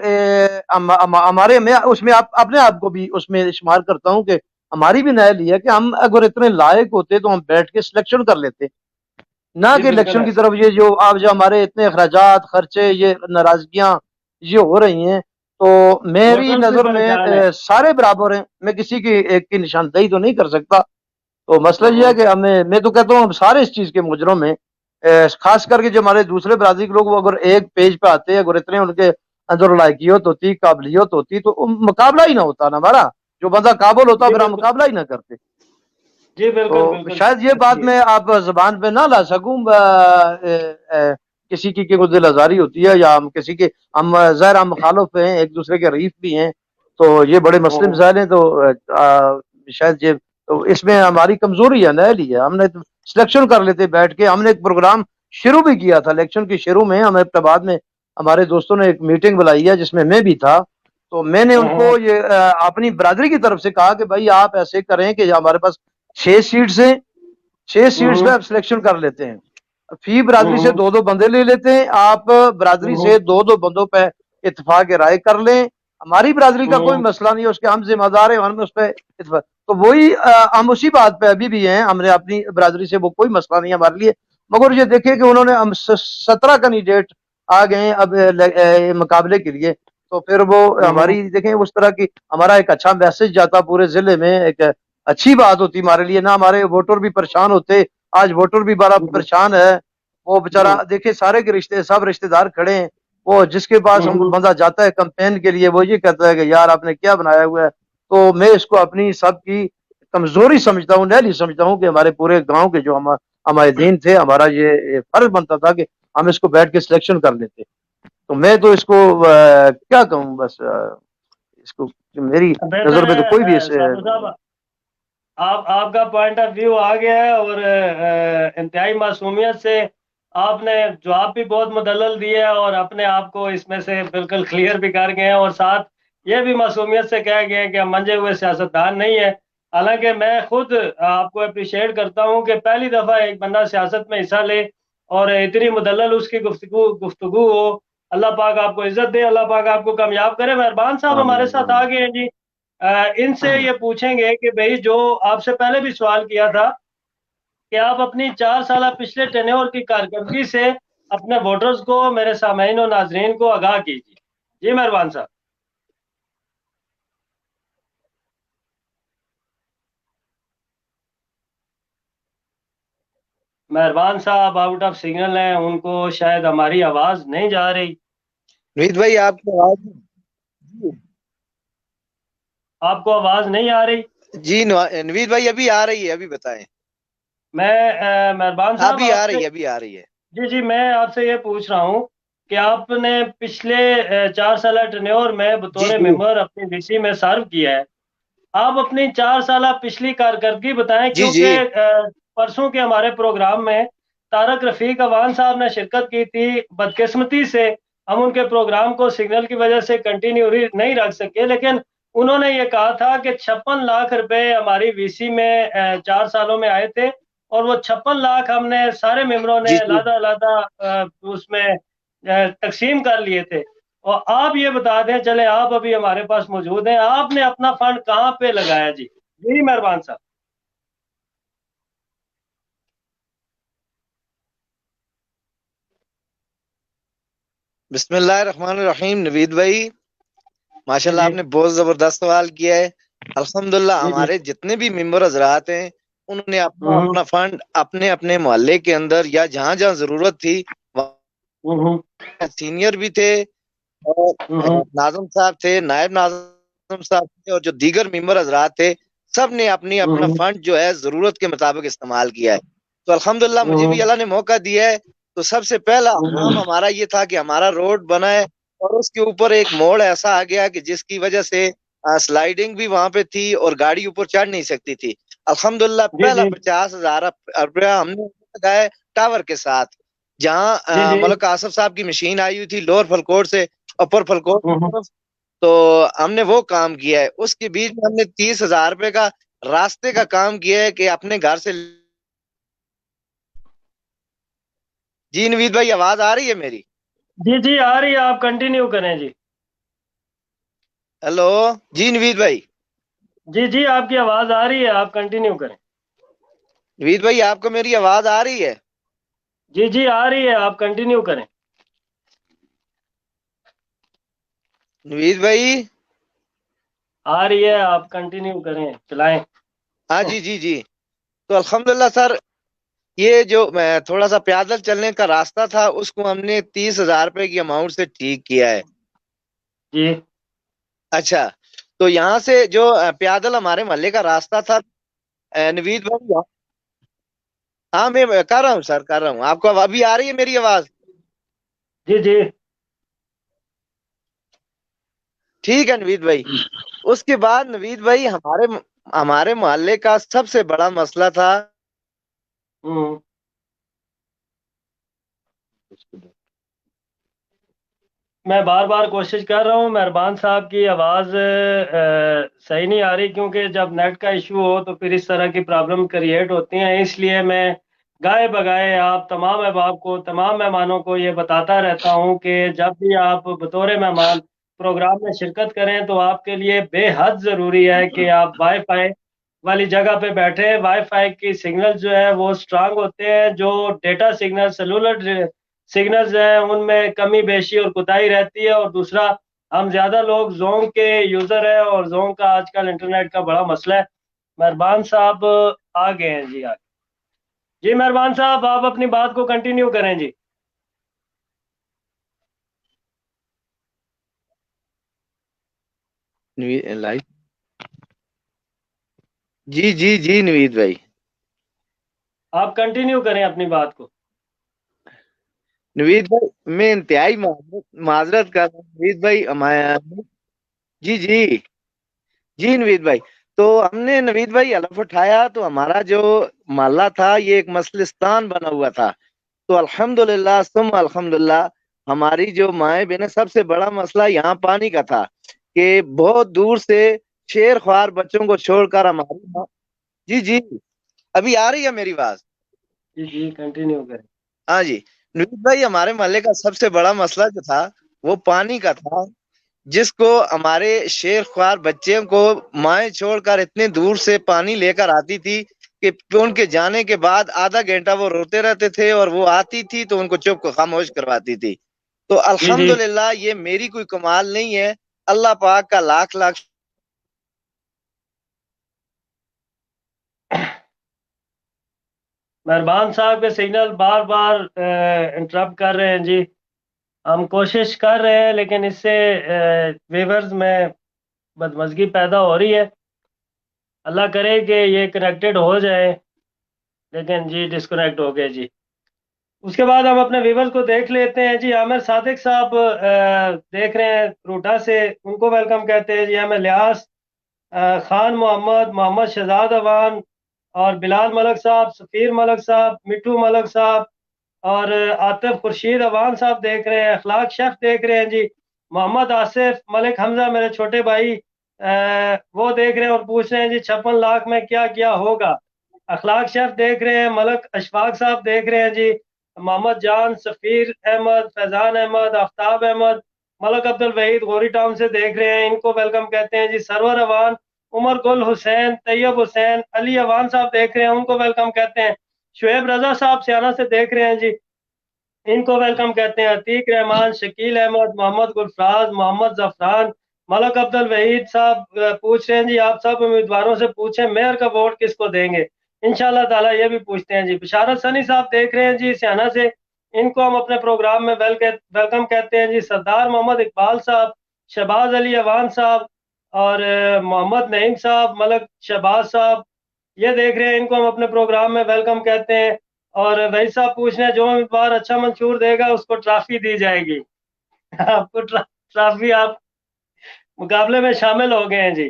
ہمارے میں اس میں اپنے آپ کو بھی اس میں شمار کرتا ہوں کہ ہماری بھی نااہلی ہے کہ ہم اگر اتنے لائق ہوتے تو ہم بیٹھ کے سلیکشن کر لیتے، نہ کہ الیکشن کی طرف یہ جو آپ جو ہمارے اتنے اخراجات خرچے یہ ناراضگیاں یہ ہو رہی ہیں، تو میری نظر میں سارے برابر ہیں، میں کسی کی ایک کی نشاندہی تو نہیں کر سکتا، تو مسئلہ یہ ہے کہ میں تو کہتا ہوں ہم سارے اس چیز کے مجرم ہیں، خاص کر کے جو ہمارے دوسرے برادری کے لوگ وہ اگر ایک پیج پہ آتے اگر اتنے ان کے اندر لائقیت ہوتی، قابلیت ہوتی، تو مقابلہ ہی نہ ہوتا نا ہمارا، جو بندہ قابل ہوتا پھر ہم مقابلہ ہی نہ کرتے۔ جی تو شاید یہ بات میں آپ زبان پہ نہ لا سکوں، کسی کی کوئی دل آزاری ہوتی ہے یا ہم کسی کے ہم ظاہر ہم مخالف ہیں، ایک دوسرے کے ریف بھی ہیں، تو یہ بڑے مسئلے مسائل ہیں، تو شاید یہ تو اس میں ہماری کمزوری ہے، نااہلی ہے، ہم نے سلیکشن کر لیتے بیٹھ کے، ہم نے ایک پروگرام شروع بھی کیا تھا الیکشن کی شروع میں، ہمیں ابتداد میں ہمارے دوستوں نے ایک میٹنگ بلائی ہے جس میں میں بھی تھا، تو میں نے ان کو یہ اپنی برادری کی طرف سے کہا کہ بھائی آپ ایسے کریں کہ ہمارے پاس 6 سیٹس ہیں، 6 سیٹس پہ آپ سلیکشن کر لیتے ہیں، فی برادری سے 2 بندے لے لیتے ہیں، آپ برادری سے 2 بندوں پہ اتفاق رائے کر لیں، ہماری برادری کا کوئی مسئلہ نہیں ہے، اس کے ہم ذمہ دار ہیں، ہم اس پہ اتفاق، تو وہی ہم اسی بات پہ ابھی بھی ہیں، ہم نے اپنی برادری سے وہ کوئی مسئلہ نہیں ہے ہمارے لیے، مگر یہ دیکھیں کہ انہوں نے ہم 17 کینڈیڈیٹ آ گئے ہیں اب مقابلے کے لیے، تو پھر وہ ہماری دیکھیں اس طرح کی ہمارا ایک اچھا میسج جاتا پورے ضلع میں، ایک اچھی بات ہوتی ہمارے لیے، نہ ہمارے ووٹر بھی پریشان ہوتے، آج ووٹر بھی بڑا پریشان ہے، وہ بیچارہ دیکھیں سارے کے سب رشتہ دار کھڑے ہیں، وہ جس کے پاس ہم بندہ جاتا ہے کمپین کے لیے وہ یہ کہتا ہے کہ یار آپ نے کیا بنایا ہوا ہے، تو میں اس کو اپنی سب کی کمزوری سمجھتا ہوں، نہیں سمجھتا ہوں کہ ہمارے پورے گاؤں کے جو ہمارے دین تھے، ہمارا یہ فرض بنتا تھا کہ ہم اس کو بیٹھ کے سلیکشن کر لیتے، تو میں تو اس کو کیا کہوں، بس اس کو میری نظر میں تو کوئی بھی آپ کا پوائنٹ آف ویو آ گیا ہے، اور انتہائی معصومیت سے آپ نے جواب بھی بہت مدلل دیے اور اپنے آپ کو اس میں سے بالکل کلیئر بھی کر گئے ہیں، اور ساتھ یہ بھی معصومیت سے کہہ گئے ہیں کہ ہم منجے ہوئے سیاستدان نہیں ہیں. حالانکہ میں خود آپ کو اپریشیٹ کرتا ہوں کہ پہلی دفعہ ایک بندہ سیاست میں حصہ لے اور اتنی مدلل اس کی گفتگو ہو. اللہ پاک آپ کو عزت دے، اللہ پاک آپ کو کامیاب کرے. مہربان صاحب ہمارے ساتھ آ گئے ہیں جی. ان سے یہ پوچھیں گے کہ بھئی جو آپ سے پہلے بھی سوال کیا تھا کہ آپ اپنی 4 سالہ پچھلے ٹینیور کی کارکردگی سے اپنے ووٹرز کو، میرے سامعین و ناظرین کو آگاہ کیجیے. جی مہربان صاحب. مہربان صاحب آؤٹ آف سگنل ہیں، ان کو شاید ہماری آواز نہیں جا رہی. نوید بھائی آپ کی آواز آپ کو آواز نہیں آ رہی؟ جی نوید بھائی ابھی آ رہی ہے، ابھی بتائیں. میں مہربان صاحب ابھی آ آپ سے، رہی ہے، ابھی آ رہی ہے. جی میں آپ سے یہ پوچھ رہا ہوں کہ آپ نے پچھلے 4 سالہ ٹینیور میں جی بطور جی ممبر اپنی وی سی میں سرو کیا ہے. آپ اپنی 4 سالہ پچھلی کارکردگی بتائیں، جی جی کیونکہ پرسوں کے ہمارے پروگرام میں طارق رفیق اوان صاحب نے شرکت کی تھی. بدقسمتی سے ہم ان کے پروگرام کو سگنل کی وجہ سے کنٹینیو نہیں رکھ سکے، لیکن انہوں نے یہ کہا تھا کہ 56 لاکھ روپے ہماری وی سی میں 4 سالوں میں آئے تھے، اور وہ 56 لاکھ ہم نے سارے ممبروں نے جی جی علیحدہ اس میں تقسیم کر لیے تھے. اور آپ یہ بتا دیں، چلے آپ ابھی ہمارے پاس موجود ہیں، آپ نے اپنا فنڈ کہاں پہ لگایا؟ جی جی مہربان صاحب. بسم اللہ الرحمن الرحیم. نوید بھائی ماشاء جی اللہ جی آپ نے بہت زبردست سوال کیا ہے. الحمدللہ جی جی ہمارے جتنے بھی ممبر حضرات ہیں انہوں نے اپنا ہوں اپنا فنڈ اپنے اپنے محلے کے اندر یا جہاں جہاں ضرورت تھی، ہوں سینئر بھی تھے اور ہوں ناظم صاحب تھے، نائب ناظم صاحب تھے، اور جو دیگر ممبر حضرات تھے، سب نے اپنی اپنا ہوں فنڈ جو ہے ضرورت کے مطابق استعمال کیا ہے. تو الحمدللہ مجھے بھی ہوں اللہ نے موقع دیا ہے. تو سب سے پہلا کام ہمارا یہ تھا کہ ہمارا روڈ بنا ہے، اور اس کے اوپر ایک موڑ ایسا آ گیا کہ جس کی وجہ سے سلائیڈنگ بھی وہاں پہ تھی اور گاڑی اوپر چڑھ نہیں سکتی تھی. الحمدللہ جی پہلا جی 50,000 روپیہ ہم نے لگایا ٹاور کے ساتھ، جی جہاں جی ملک آصف صاحب کی مشین آئی ہوئی تھی لوور فلکوٹ سے اپر فلکوٹ کی ہوں طرف. تو ہم نے وہ کام کیا ہے. اس کے بیچ میں ہم نے 30,000 روپے کا راستے کا کام کیا ہے کہ اپنے گھر سے. جی نوید بھائی آواز آ رہی ہے میری؟ جی جی آ رہی ہے، آپ کنٹینیو کریں. جی ہیلو جی نوید بھائی. جی جی آپ کی آواز آ رہی ہے، آپ کنٹینیو کریں. نوید بھائی آپ کو میری آواز آ رہی ہے؟ جی جی آ رہی ہے، آپ کنٹینیو کریں. نوید بھائی آ رہی ہے، آپ کنٹینیو کریں، چلائیں. ہاں جی جی جی. تو الحمدللہ سر، یہ جو تھوڑا سا پیدل چلنے کا راستہ تھا اس کو ہم نے 30,000 روپے کی اماؤنٹ سے ٹھیک کیا ہے. جی اچھا، تو یہاں سے جو پیادل ہمارے محلے کا راستہ تھا نوید بھائی، ہاں میں کر رہا ہوں سر، کر رہا ہوں. آپ کو ابھی آ رہی ہے میری آواز؟ جی جی ٹھیک ہے نوید بھائی. اس کے بعد نوید بھائی ہمارے محلے کا سب سے بڑا مسئلہ تھا ہوں میں بار بار کوشش کر رہا ہوں، مہربان صاحب کی آواز صحیح نہیں آ رہی، کیونکہ جب نیٹ کا ایشو ہو تو پھر اس طرح کی پرابلم کریٹ ہوتی ہیں. اس لیے میں گائے بگائے آپ تمام احباب کو، تمام مہمانوں کو یہ بتاتا رہتا ہوں کہ جب بھی آپ بطور مہمان پروگرام میں شرکت کریں تو آپ کے لیے بے حد ضروری ہے کہ آپ وائی فائی والی جگہ پہ بیٹھے. وائی فائی کی سگنل جو ہے وہ سٹرانگ ہوتے ہیں، جو ڈیٹا سگنل سیلولر سگنلز ہیں ان میں کمی بیشی اور کوتاہی رہتی ہے. اور دوسرا، ہم زیادہ لوگ زونگ کے یوزر ہیں اور زونگ کا آج کل انٹرنیٹ کا بڑا مسئلہ ہے. مہربان صاحب آ گئے ہیں. جی آگے. جی مہربان صاحب آپ اپنی بات کو کنٹینیو کریں. جی لائف. جی جی جی نوید بھائی. آپ کنٹینیو کریں اپنی بات کو. نوید بھائی میں انتہائی معذرت کر رہا ہوں نوید بھائی. جی جی جی نوید بھائی. تو ہم نے نوید بھائی حلف اٹھایا تو ہمارا جو محلہ تھا یہ ایک مجلستان بنا ہوا تھا. تو الحمدللہ ثم الحمدللہ ہماری جو مائیں بہنیں، سب سے بڑا مسئلہ یہاں پانی کا تھا کہ بہت دور سے شیر خوار بچوں کو چھوڑ کر ہماری ماں، جی جی ابھی آ رہی ہے میری بات؟ جی جی کنٹینیو کریں. ہاں جی نوید بھائی، ہمارے محلے کا سب سے بڑا مسئلہ جو تھا وہ پانی کا تھا، جس کو ہمارے شیر خوار بچوں کو مائیں چھوڑ کر اتنے دور سے پانی لے کر آتی تھی کہ ان کے جانے کے بعد آدھا گھنٹہ وہ روتے رہتے تھے، اور وہ آتی تھی تو ان کو چپ کو خاموش کرواتی تھی. تو جی جی الحمدللہ یہ میری کوئی کمال نہیں ہے، اللہ پاک کا لاکھ لاکھ مہربان صاحب کے سگنل بار بار انٹرپٹ کر رہے ہیں جی. ہم کوشش کر رہے ہیں لیکن اس سے ویورز میں بدمزگی پیدا ہو رہی ہے. اللہ کرے کہ یہ کنیکٹڈ ہو جائے، لیکن جی ڈسکنیکٹ ہو گئے جی. اس کے بعد ہم اپنے ویورز کو دیکھ لیتے ہیں جی. عامر صادق صاحب دیکھ رہے ہیں روٹا سے، ان کو ویلکم کہتے ہیں جی. ہمیں لیاس خان محمد، محمد شہزاد اوان اور بلال ملک صاحب، سفیر ملک صاحب، مٹھو ملک صاحب اور عاطف خورشید اوان صاحب دیکھ رہے ہیں. اخلاق شیف دیکھ رہے ہیں جی. محمد آصف ملک حمزہ میرے چھوٹے بھائی وہ دیکھ رہے ہیں اور پوچھ رہے ہیں جی 56 لاکھ میں کیا کیا ہوگا. اخلاق شیف دیکھ رہے ہیں. ملک اشفاق صاحب دیکھ رہے ہیں جی. محمد جان، سفیر احمد، فیضان احمد، آفتاب احمد، ملک عبد الوحید غوری ٹاؤن سے دیکھ رہے ہیں، ان کو ویلکم کہتے ہیں جی. سرور اوان، عمر گل حسین، طیب حسین، علی اوان صاحب دیکھ رہے ہیں، ان کو ویلکم کہتے ہیں. شعیب رضا صاحب سیانہ سے دیکھ رہے ہیں جی، ان کو ویلکم کہتے ہیں. عتیق رحمان، شکیل احمد، محمد گلفراز، محمد زفران، ملک عبد الوحید صاحب پوچھ رہے ہیں جی آپ سب امیدواروں سے پوچھیں میئر کا ووٹ کس کو دیں گے. انشاءاللہ تعالی یہ بھی پوچھتے ہیں جی. بشارت سنی صاحب دیکھ رہے ہیں جی سیانہ سے، ان کو ہم اپنے پروگرام میں ویلکم کہتے ہیں جی. سردار محمد اقبال صاحب، شہباز علی اوان صاحب اور محمد نعیم صاحب، ملک شہباز صاحب یہ دیکھ رہے ہیں، ان کو ہم اپنے پروگرام میں ویلکم کہتے ہیں. اور وہی صاحب پوچھ رہے ہیں جو امیدوار اچھا منشور دے گا اس کو ٹرافی دی جائے گی. آپ کو ٹرافی آپ مقابلے میں شامل ہو گئے ہیں جی.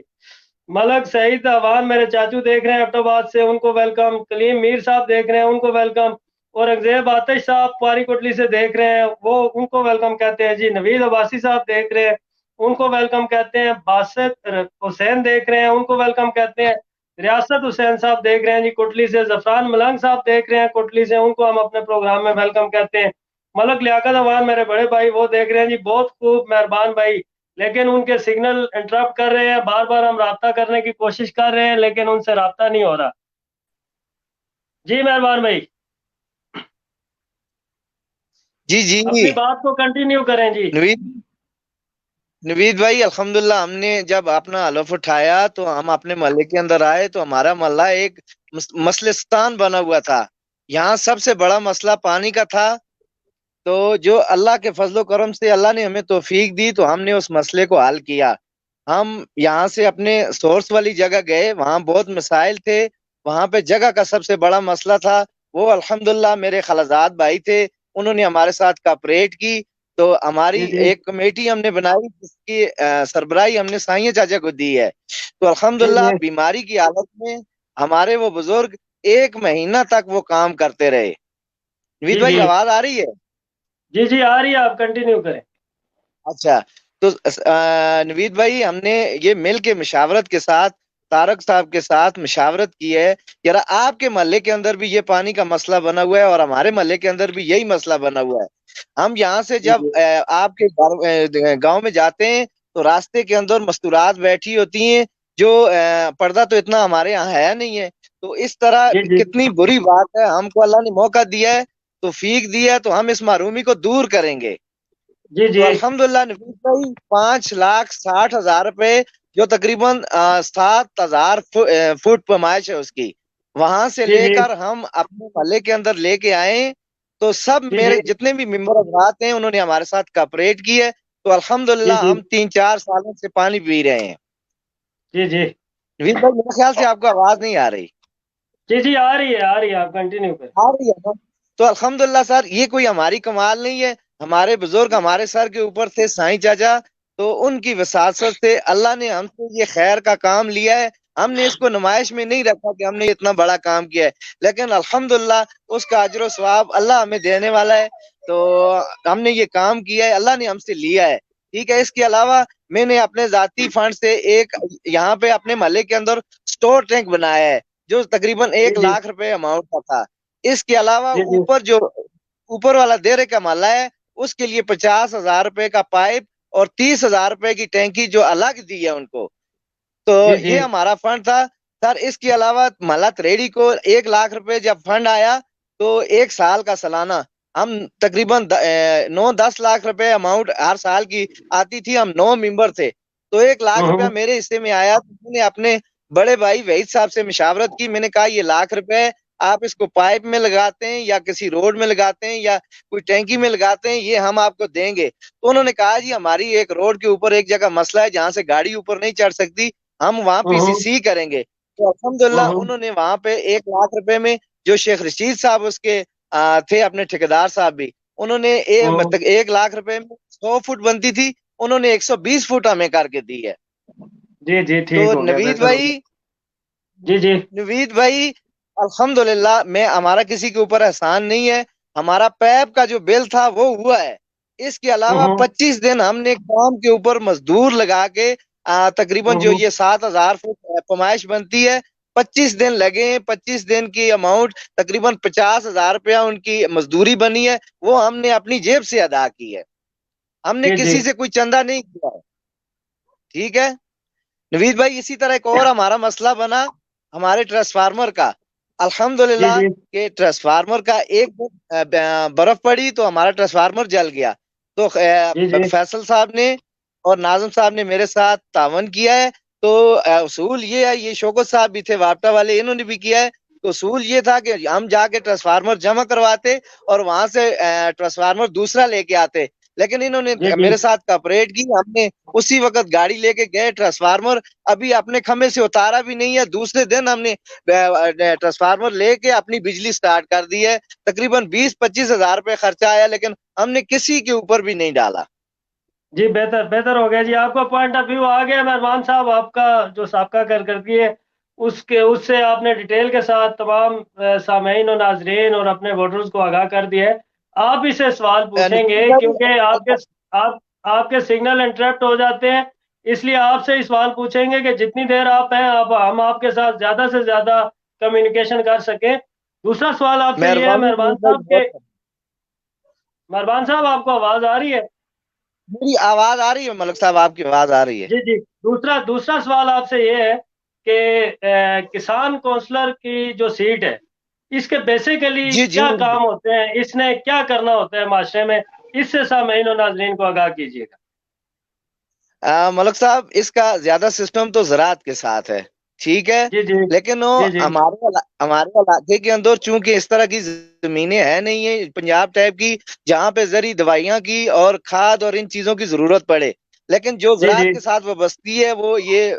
ملک سعید اوان میرے چاچو دیکھ رہے ہیں ایبٹ آباد سے، ان کو ویلکم. کلیم میر صاحب دیکھ رہے ہیں، ان کو ویلکم. اور انگزیب آتش صاحب پاری کوٹلی سے دیکھ رہے ہیں، وہ ان کو ویلکم کہتے ہیں جی. نوید عباسی صاحب دیکھ رہے ہیں، ان کو ویلکم کہتے ہیں. باسط حسین دیکھ رہے ہیں، ان کو ویلکم کہتے ہیں. ریاست حسین صاحب دیکھ رہے ہیں جی کوٹلی سے. زفران ملنگ صاحب دیکھ رہے ہیں کوٹلی سے، ان کو ہم اپنے پروگرام میں ویلکم کہتے ہیں. ملک لیاقت اوان میرے بڑے بھائی وہ دیکھ رہے ہیں جی. بہت خوب مہربان بھائی، لیکن ان کے سگنل انٹرپٹ کر رہے ہیں، بار بار ہم رابطہ کرنے کی کوشش کر رہے ہیں لیکن ان سے رابطہ نہیں ہو رہا. جی مہربان بھائی جی جی اپنی بات کو کنٹینیو کریں جی. نوید بھائی، الحمدللہ ہم نے جب اپنا حلف اٹھایا تو ہم اپنے محلے کے اندر آئے تو ہمارا محلہ ایک مسلستان بنا ہوا تھا. یہاں سب سے بڑا مسئلہ پانی کا تھا. تو جو اللہ کے فضل و کرم سے اللہ نے ہمیں توفیق دی تو ہم نے اس مسئلے کو حل کیا. ہم یہاں سے اپنے سورس والی جگہ گئے، وہاں بہت مسائل تھے. وہاں پہ جگہ کا سب سے بڑا مسئلہ تھا. وہ الحمدللہ میرے خالزاد بھائی تھے، انہوں نے ہمارے ساتھ کوآپریٹ کی. تو ہماری جی جی ایک کمیٹی ہم نے بنائی جس کی سربراہی ہم نے سائیں چاچا کو دی ہے. تو جی الحمدللہ جی بیماری کی حالت میں ہمارے وہ بزرگ 1 مہینہ تک وہ کام کرتے رہے. نوید جی بھائی جی آواز آ رہی ہے؟ جی جی آ رہی ہے، آپ کنٹینیو کریں. اچھا، تو نوید بھائی ہم نے یہ مل کے مشاورت کے ساتھ طارق صاحب کے ساتھ مشاورت کی ہے. یار آپ کے محلے کے اندر بھی یہ پانی کا مسئلہ بنا ہوا ہے اور ہمارے محلے کے اندر بھی یہی مسئلہ بنا ہوا ہے. ہم یہاں سے جی جب جی آپ کے گاؤں میں جاتے ہیں تو راستے کے اندر مستورات بیٹھی ہوتی ہیں جو پردہ تو اتنا ہمارے یہاں ہے نہیں ہے. تو اس طرح جی جی کتنی بری بات ہے. ہم کو اللہ نے موقع دیا ہے، توفیق دیا ہے، تو ہم اس محرومی کو دور کریں گے. جی تو جی الحمدللہ نوید بھائی 5,60,000 روپے جو تقریباً 7,000 فٹ پیمائش ہے اس کی، وہاں سے جی لے جی کر ہم اپنے محلے کے اندر لے کے آئے. تو سب جی میرے جی جتنے بھی ممبر حضرات ہیں انہوں نے ہمارے ساتھ کوآپریٹ کی ہے. تو الحمدللہ جی جی ہم 3-4 سالوں سے پانی پی رہے ہیں. جی جی نوید بھائی میرے خیال سے آپ کو آواز نہیں آ رہی. جی جی آ رہی ہے، آ رہی ہے، آپ کنٹینیو کریں. آ رہی ہے نا؟ تو الحمدللہ سر یہ کوئی ہماری کمال نہیں ہے. ہمارے بزرگ ہمارے سر کے اوپر تھے سائیں چاچا، تو ان کی وساطت سے اللہ نے ہم سے یہ خیر کا کام لیا ہے. ہم نے اس کو نمائش میں نہیں رکھا کہ ہم نے اتنا بڑا کام کیا ہے، لیکن الحمدللہ اس کا اجر و ثواب اللہ ہمیں دینے والا ہے۔ تو ہم نے یہ کام کیا ہے، اللہ نے ہم سے لیا ہے، ٹھیک ہے۔ اس کے علاوہ میں نے اپنے ذاتی فنڈ سے ایک یہاں پہ اپنے محلے کے اندر سٹور ٹینک بنایا ہے جو تقریباً جی 1 لاکھ روپے اماؤنٹ کا تھا۔ اس کے علاوہ جی جی اوپر والا دیرے کا محلہ ہے، اس کے لیے 50,000 روپے کا پائپ اور 30,000 روپے کی ٹینکی جو الگ دی ہے ان کو، تو جی جی یہ ہمارا فنڈ تھا سر۔ اس کے علاوہ محلہ تریڑی کو 1 لاکھ روپے جب فنڈ آیا تو 1 سال کا سالانہ ہم تقریباً 9-10 لاکھ روپے اماؤنٹ ہر سال کی آتی تھی، ہم 9 ممبر تھے، تو 1 لاکھ روپیہ میرے حصے میں آیا۔ تو میں نے اپنے بڑے بھائی وحید صاحب سے مشاورت کی، میں نے کہا یہ 1 لاکھ روپے آپ اس کو پائپ میں لگاتے ہیں یا کسی روڈ میں لگاتے ہیں یا کوئی ٹینکی میں لگاتے ہیں، یہ ہم آپ کو دیں گے۔ تو انہوں نے کہا جی ہماری ایک روڈ کے اوپر ایک جگہ مسئلہ ہے جہاں سے گاڑی اوپر نہیں چڑھ سکتی، ہم وہاں پی سی سی کریں گے۔ تو الحمدللہ انہوں نے وہاں پہ 1 لاکھ روپے میں، جو شیخ رشید صاحب اس کے تھے اپنے ٹھیکیدار صاحب بھی، انہوں نے 1 لاکھ روپے میں 100 فٹ بنتی تھی، انہوں نے 120 فٹ ہمیں کر کے دی ہے۔ جی جی تو ٹھیک ہو گیا، بہتر ہو گیا۔ جی جی نوید بھائی الحمدللہ ہمارا کسی کے اوپر احسان نہیں ہے، ہمارا پیپ کا جو بل تھا وہ ہوا ہے۔ اس کے علاوہ 25 دن ہم نے کام کے اوپر مزدور لگا کے تقریباً جو یہ 7,000 فٹ پیمائش بنتی ہے، 25 دن لگے ہیں، 25 دن کی اماؤنٹ تقریباً 50,000 روپیہ ان کی مزدوری بنی ہے، وہ ہم نے اپنی جیب سے ادا کی ہے، ہم نے جی جی کسی سے کوئی چندہ نہیں کیا ہے، ٹھیک ہے نوید بھائی۔ اسی طرح ایک اور ہمارا مسئلہ بنا ہمارے ٹرانسفارمر کا، جی الحمدللہ جی کہ ٹرانسفارمر کا ایک دن برف پڑی تو ہمارا ٹرانسفارمر جل گیا۔ تو جی جی فیصل صاحب نے اور ناظم صاحب نے میرے ساتھ تعاون کیا ہے۔ تو اصول یہ ہے، یہ شوکت صاحب بھی تھے واپٹا والے، انہوں نے بھی کیا ہے۔ تو اصول یہ تھا کہ ہم جا کے ٹرانسفارمر جمع کرواتے اور وہاں سے ٹرانسفارمر دوسرا لے کے آتے، لیکن انہوں نے جی جی میرے ساتھ کوآپریٹ کی، ہم نے اسی وقت گاڑی لے کے گئے، ٹرانسفارمر ابھی اپنے کھمبے سے اتارا بھی نہیں ہے، دوسرے دن ہم نے ٹرانسفارمر لے کے اپنی بجلی سٹارٹ کر دی ہے۔ تقریباً 20-25 ہزار روپے خرچہ آیا، لیکن ہم نے کسی کے اوپر بھی نہیں ڈالا۔ جی بہتر ہو گیا جی، آپ کا پوائنٹ آف ویو آ گیا مہربان صاحب، آپ کا جو سابقہ کارکردگی ہے اس سے آپ نے ڈیٹیل کے ساتھ تمام سامعین اور ناظرین اور اپنے ووٹرز کو آگاہ کر دیا ہے۔ آپ اسے سوال پوچھیں گے کیونکہ آپ کے سگنل انٹرپٹ ہو جاتے ہیں، اس لیے آپ سے سوال پوچھیں گے کہ جتنی دیر آپ ہیں ہم آپ کے ساتھ زیادہ سے زیادہ کمیونیکیشن کر سکیں۔ دوسرا سوال آپ سے یہ ہے مہربانی مہربان صاحب آپ کو آواز آ رہی ہے؟ میری آواز آ رہی ہے ملک صاحب، آپ کی آواز آ رہی ہے؟ جی جی دوسرا سوال آپ سے یہ ہے کہ کسان کونسلر کی جو سیٹ ہے اس کے بیسیکلی جی کیا کام ہوتے ہیں، اس نے کیا کرنا ہوتا ہے معاشرے میں، اس سے سامعین و ناظرین کو آگاہ کیجیے گا۔ ملک صاحب اس کا زیادہ سسٹم تو زراعت کے ساتھ ہے، ٹھیک ہے، جی جی لیکن وہ جی جی ہمارے علاقے کے اندر چونکہ اس طرح کی زمینیں ہے نہیں ہے پنجاب ٹائپ کی جہاں پہ زرعی دوائیاں کی اور کھاد اور ان چیزوں کی ضرورت پڑے، لیکن جو جی زراعت جی کے ساتھ وابستگی ہے وہ یہ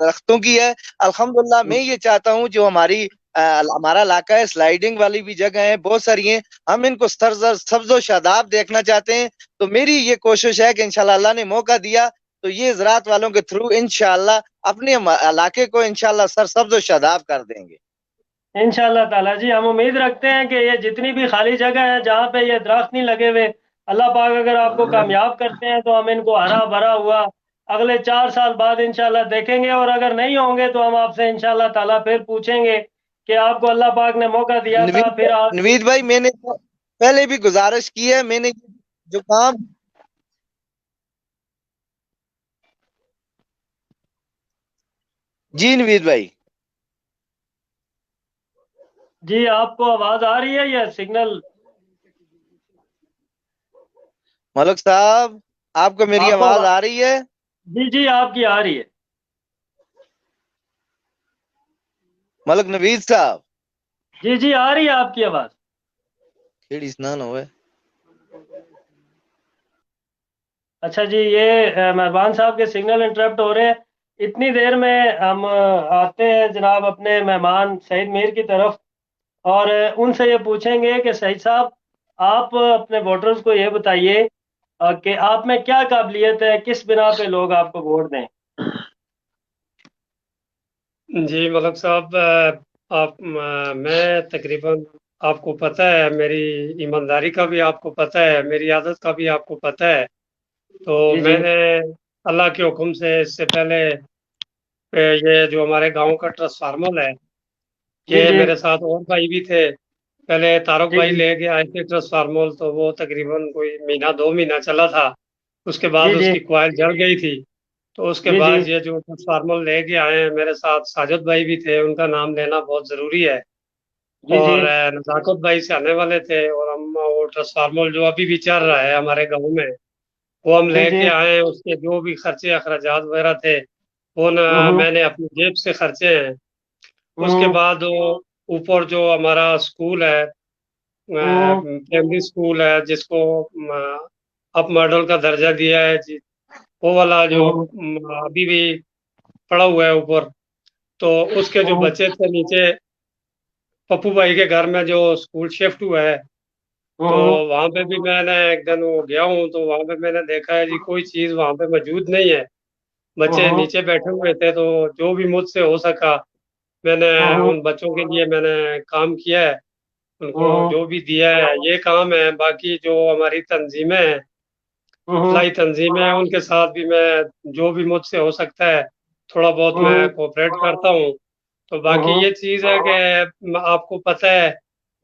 درختوں کی ہے۔ الحمدللہ میں یہ چاہتا ہوں جو ہمارا علاقہ ہے، سلائیڈنگ والی بھی جگہ ہے بہت ساری ہیں، ہم ان کو سبز و شاداب دیکھنا چاہتے ہیں۔ تو میری یہ کوشش ہے کہ انشاءاللہ اللہ نے موقع دیا تو یہ زراعت والوں کے تھرو انشاءاللہ اپنے علاقے کو انشاءاللہ سرسبز و شاداب کر دیں گے انشاءاللہ تعالیٰ جی۔ ہم امید رکھتے ہیں کہ یہ جتنی بھی خالی جگہ ہے جہاں پہ یہ درخت نہیں لگے ہوئے، اللہ پاک اگر آپ کو کامیاب کرتے ہیں تو ہم ان کو ہرا بھرا ہوا اگلے 4 سال بعد انشاءاللہ دیکھیں گے، اور اگر نہیں ہوں گے تو ہم آپ سے انشاءاللہ تعالیٰ پھر پوچھیں گے کہ آپ کو اللہ پاک نے موقع دیا تھا، پھر آپ نوید بھائی میں نے پہلے بھی گزارش کی ہے، میں نے جو کام جی نوید بھائی جی آپ کو آواز آ رہی ہے یا سگنل؟ ملک صاحب آپ کو میری آپ کو آواز آ رہی ہے؟ جی آپ کی آ رہی ہے ملک نوید صاحب جی آ رہی ہے آپ کی آواز۔ کیڑی سنان ہوئے اچھا جی، یہ مہربان صاحب کے سگنل انٹرپٹ ہو رہے ہیں، اتنی دیر میں ہم آتے ہیں جناب اپنے مہمان سعید میر کی طرف، اور ان سے یہ پوچھیں گے کہ سعید صاحب آپ اپنے ووٹرز کو یہ بتائیے کہ آپ میں کیا قابلیت ہے، کس بنا پہ لوگ آپ کو ووٹ دیں۔ جی ملک صاحب، میں تقریباً آپ کو پتہ ہے، میری ایمانداری کا بھی آپ کو پتہ ہے، میری عادت کا بھی آپ کو پتہ ہے. تو جی جی میں نے اللہ کے حکم سے اس سے پہلے یہ جو ہمارے گاؤں کا ٹرانسفارمر ہے، جی یہ جی میرے ساتھ اور بھائی بھی تھے. پہلے تارک جی بھائی جی لے کے آئے تھے ٹرانسفارمر، تو وہ تقریباً کوئی مہینہ 2 مہینہ چلا تھا. اس کے بعد جی اس جی کی کوائل جل گئی تھی. تو اس کے جی جی بعد یہ جو ٹرانسفارمر لے کے آئے ہیں، میرے ساتھ ساجد بھائی بھی تھے، ان کا نام لینا بہت ضروری ہے. جی اور جی نزاکت بھائی سے آنے والے تھے، اور ہم وہ ٹرانسفارمر جو ابھی بھی چل رہا ہے ہمارے گاؤں میں، وہ ہم جی لے جی کے آئے ہیں. اس کے جو بھی خرچے اخراجات وغیرہ تھے، وہ ہوں میں نے اپنی جیب سے خرچے ہیں. اس کے ہوں بعد وہ اوپر جو ہمارا اسکول ہے، ہوں پرائمری اسکول ہے، جس کو اپ ماڈل کا درجہ دیا ہے جی، وہ والا جو ہوں ابھی بھی پڑا ہوا ہے اوپر. تو اس کے جو ہوں بچے تھے نیچے، پپو بھائی کے گھر میں جو اسکول شفٹ ہوا ہے، تو ہوں وہاں پہ بھی میں نے ایک دن وہ گیا ہوں، تو وہاں پہ میں نے دیکھا ہے جی کوئی چیز وہاں پہ موجود نہیں ہے. بچے ہوں نیچے بیٹھے ہوئے تھے. تو جو بھی مجھ سے ہو سکا، میں نے ہوں ان بچوں کے لیے میں نے کام کیا ہے. ان کو ہوں جو بھی دیا ہے یہ کام ہے. باقی جو ہماری تنظیمیں ہیں، ہوں اصلاحی تنظیمیں ہیں، ان کے ساتھ بھی میں جو بھی مجھ سے ہو سکتا ہے تھوڑا بہت میں ہوں کوپریٹ کرتا ہوں. تو باقی ہوں یہ چیز ہے کہ آپ کو پتہ ہے،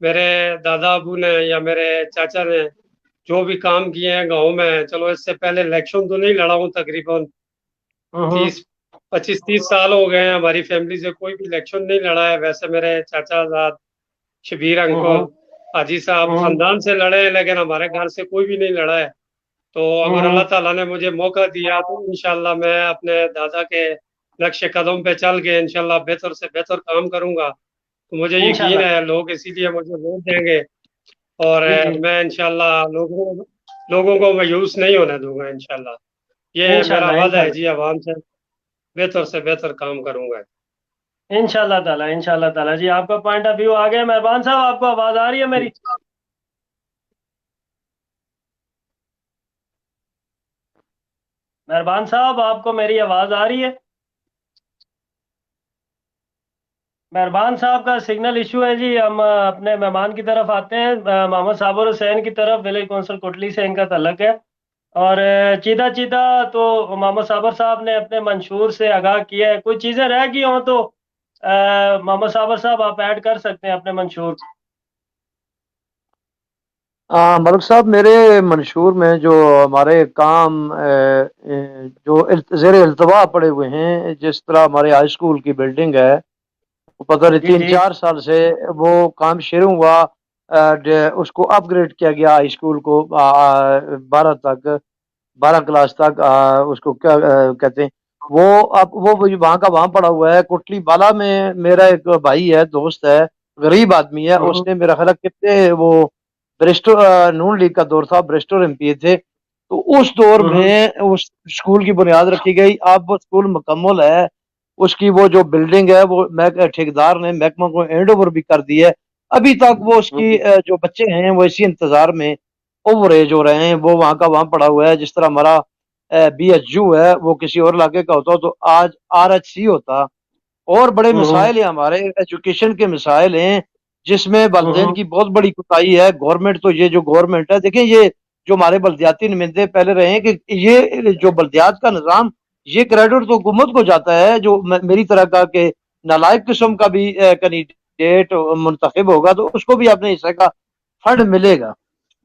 میرے دادا ابو نے یا میرے چاچا نے جو بھی کام کیے ہیں گاؤں میں، چلو اس سے پہلے الیکشن تو نہیں لڑا ہوں، تقریباً ہوں 25-30 سال ہو گئے ہیں. ہماری فیملی سے کوئی بھی الیکشن نہیں لڑا ہے. ویسے میرے چاچا زاد، شبیر انکل، ہوں حاجی صاحب ہوں خاندان سے لڑے ہیں، لیکن ہمارے گھر سے کوئی بھی نہیں لڑا ہے. تو اگر اللہ ہوں تعالیٰ نے مجھے موقع دیا تو انشاءاللہ میں اپنے دادا کے نقش قدم پہ چل کے انشاءاللہ بہتر سے بہتر کام کروں گا. تو مجھے یقین انشاءاللہ ہے لوگ اسی لیے مجھے ووٹ دیں گے. اور جی جی میں انشاءاللہ لوگوں کو مایوس نہیں ہونے دوں گا. انشاءاللہ یہ میرا انشاءاللہ وعدہ ہے انشاءاللہ جی، عوام سے بہتر کام کروں گا. انشاءاللہ تعالیٰ جی، آپ کا پوائنٹ آف ویو آ گیا. مہربان صاحب، آپ کو آواز آ رہی ہے میری؟ مہربان صاحب، آپ کو میری آواز آ رہی ہے؟ مہربان صاحب کا سگنل ایشو ہے جی. ہم اپنے مہمان کی طرف آتے ہیں. محمد صابر حسین کی طرف، ولیج کونسل کوٹلی سے ان کا تعلق ہے. اور چیدہ چیدہ تو محمد صابر صاحب نے اپنے منشور سے آگاہ کیا ہے. کوئی چیزیں رہ گئی ہوں تو محمد صابر صاحب آپ ایڈ کر سکتے ہیں اپنے منشور. ملک صاحب، میرے منشور میں جو ہمارے کام جو زیر التوا پڑے ہوئے ہیں، جس طرح ہمارے ہائی اسکول کی بلڈنگ ہے، وہ پتہ نہیں جی جی 3-4 سال سے وہ کام شروع ہوا. اس کو اپ گریڈ کیا گیا ہائی اسکول کو 12 کلاس تک. اس کو کیا کہتے ہیں، وہ اب وہ وہاں کا وہاں پڑا ہوا ہے. کوٹلی بالا میں میرا ایک بھائی ہے، دوست ہے، غریب آدمی ہے. اس نے میرا خیال ہے کتنے وہ برسٹر نون لیگ کا دور تھا، برسٹر ایم پی تھے. تو اس دور میں اس اسکول کی بنیاد رکھی گئی. اب وہ اسکول مکمل ہے. اس کی وہ جو بلڈنگ ہے وہ ٹھیکیدار نے محکمہ کو ہینڈ اوور بھی کر دی ہے. ابھی تک وہ اس کی جو بچے ہیں وہ اسی انتظار میں اوور ایج ہو رہے ہیں. وہ وہاں کا وہاں پڑا ہوا ہے. جس طرح ہمارا بی ایچ یو ہے وہ کسی اور علاقے کا ہوتا تو آج آر ایچ سی ہوتا. اور بڑے مسائل ہیں ہمارے ایجوکیشن کے مسائل ہیں، جس میں والدین کی بہت بڑی کوتاہی ہے. گورنمنٹ تو یہ جو گورنمنٹ ہے، دیکھیں یہ جو ہمارے بلدیاتی نمائندے پہلے رہے ہیں، کہ یہ جو بلدیات کا نظام، یہ کریڈٹ تو حکومت کو جاتا ہے. جو میری طرح کا کہ نالائق قسم کا بھی کینڈیڈیٹ منتخب ہوگا تو اس کو بھی اپنے حصے کا فنڈ ملے گا.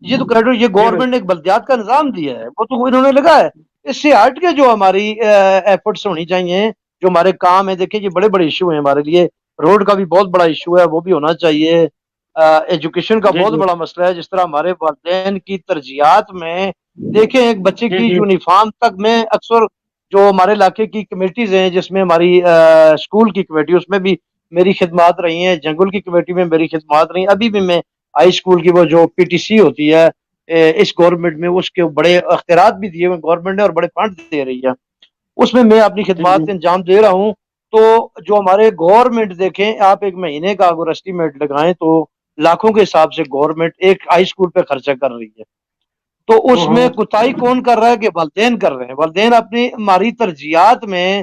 یہ تو کریڈٹ یہ جی گورنمنٹ نے ایک بلدیات کا نظام دیا ہے، وہ تو انہوں نے لگا ہے. اس سے ہٹ کے جو ہماری ایفرٹس ہونی چاہیے، جو ہمارے کام ہیں، دیکھیں یہ بڑے بڑے ایشو ہیں ہمارے لیے. روڈ کا بھی بہت بڑا ایشو ہے، وہ بھی ہونا چاہیے. ایجوکیشن کا جی بہت جی بڑا مسئلہ ہے. جس طرح ہمارے والدین کی ترجیحات میں دیکھیں، ایک بچے جی کی جی یونیفارم تک میں اکثر جو ہمارے علاقے کی کمیٹیز ہیں، جس میں ہماری اسکول کی کمیٹی، اس میں بھی میری خدمات رہی ہیں. جنگل کی کمیٹی میں میری خدمات رہی ہیں. ابھی بھی میں ہائی اسکول کی وہ جو پی ٹی سی ہوتی ہے اس گورنمنٹ میں، اس کے بڑے اختیارات بھی دیے ہوئے گورنمنٹ نے اور بڑے فنڈ دے رہی ہے. اس میں اپنی جی جی خدمات انجام دے رہا ہوں. تو جو ہمارے گورنمنٹ دیکھیں، آپ ایک مہینے کا اگر اسٹیمیٹ لگائیں تو لاکھوں کے حساب سے گورنمنٹ ایک ہائی اسکول پہ خرچہ کر رہی ہے. تو اس میں کوتاہی کون کر رہا ہے؟ کہ والدین کر رہے ہیں. والدین اپنی ہماری ترجیحات میں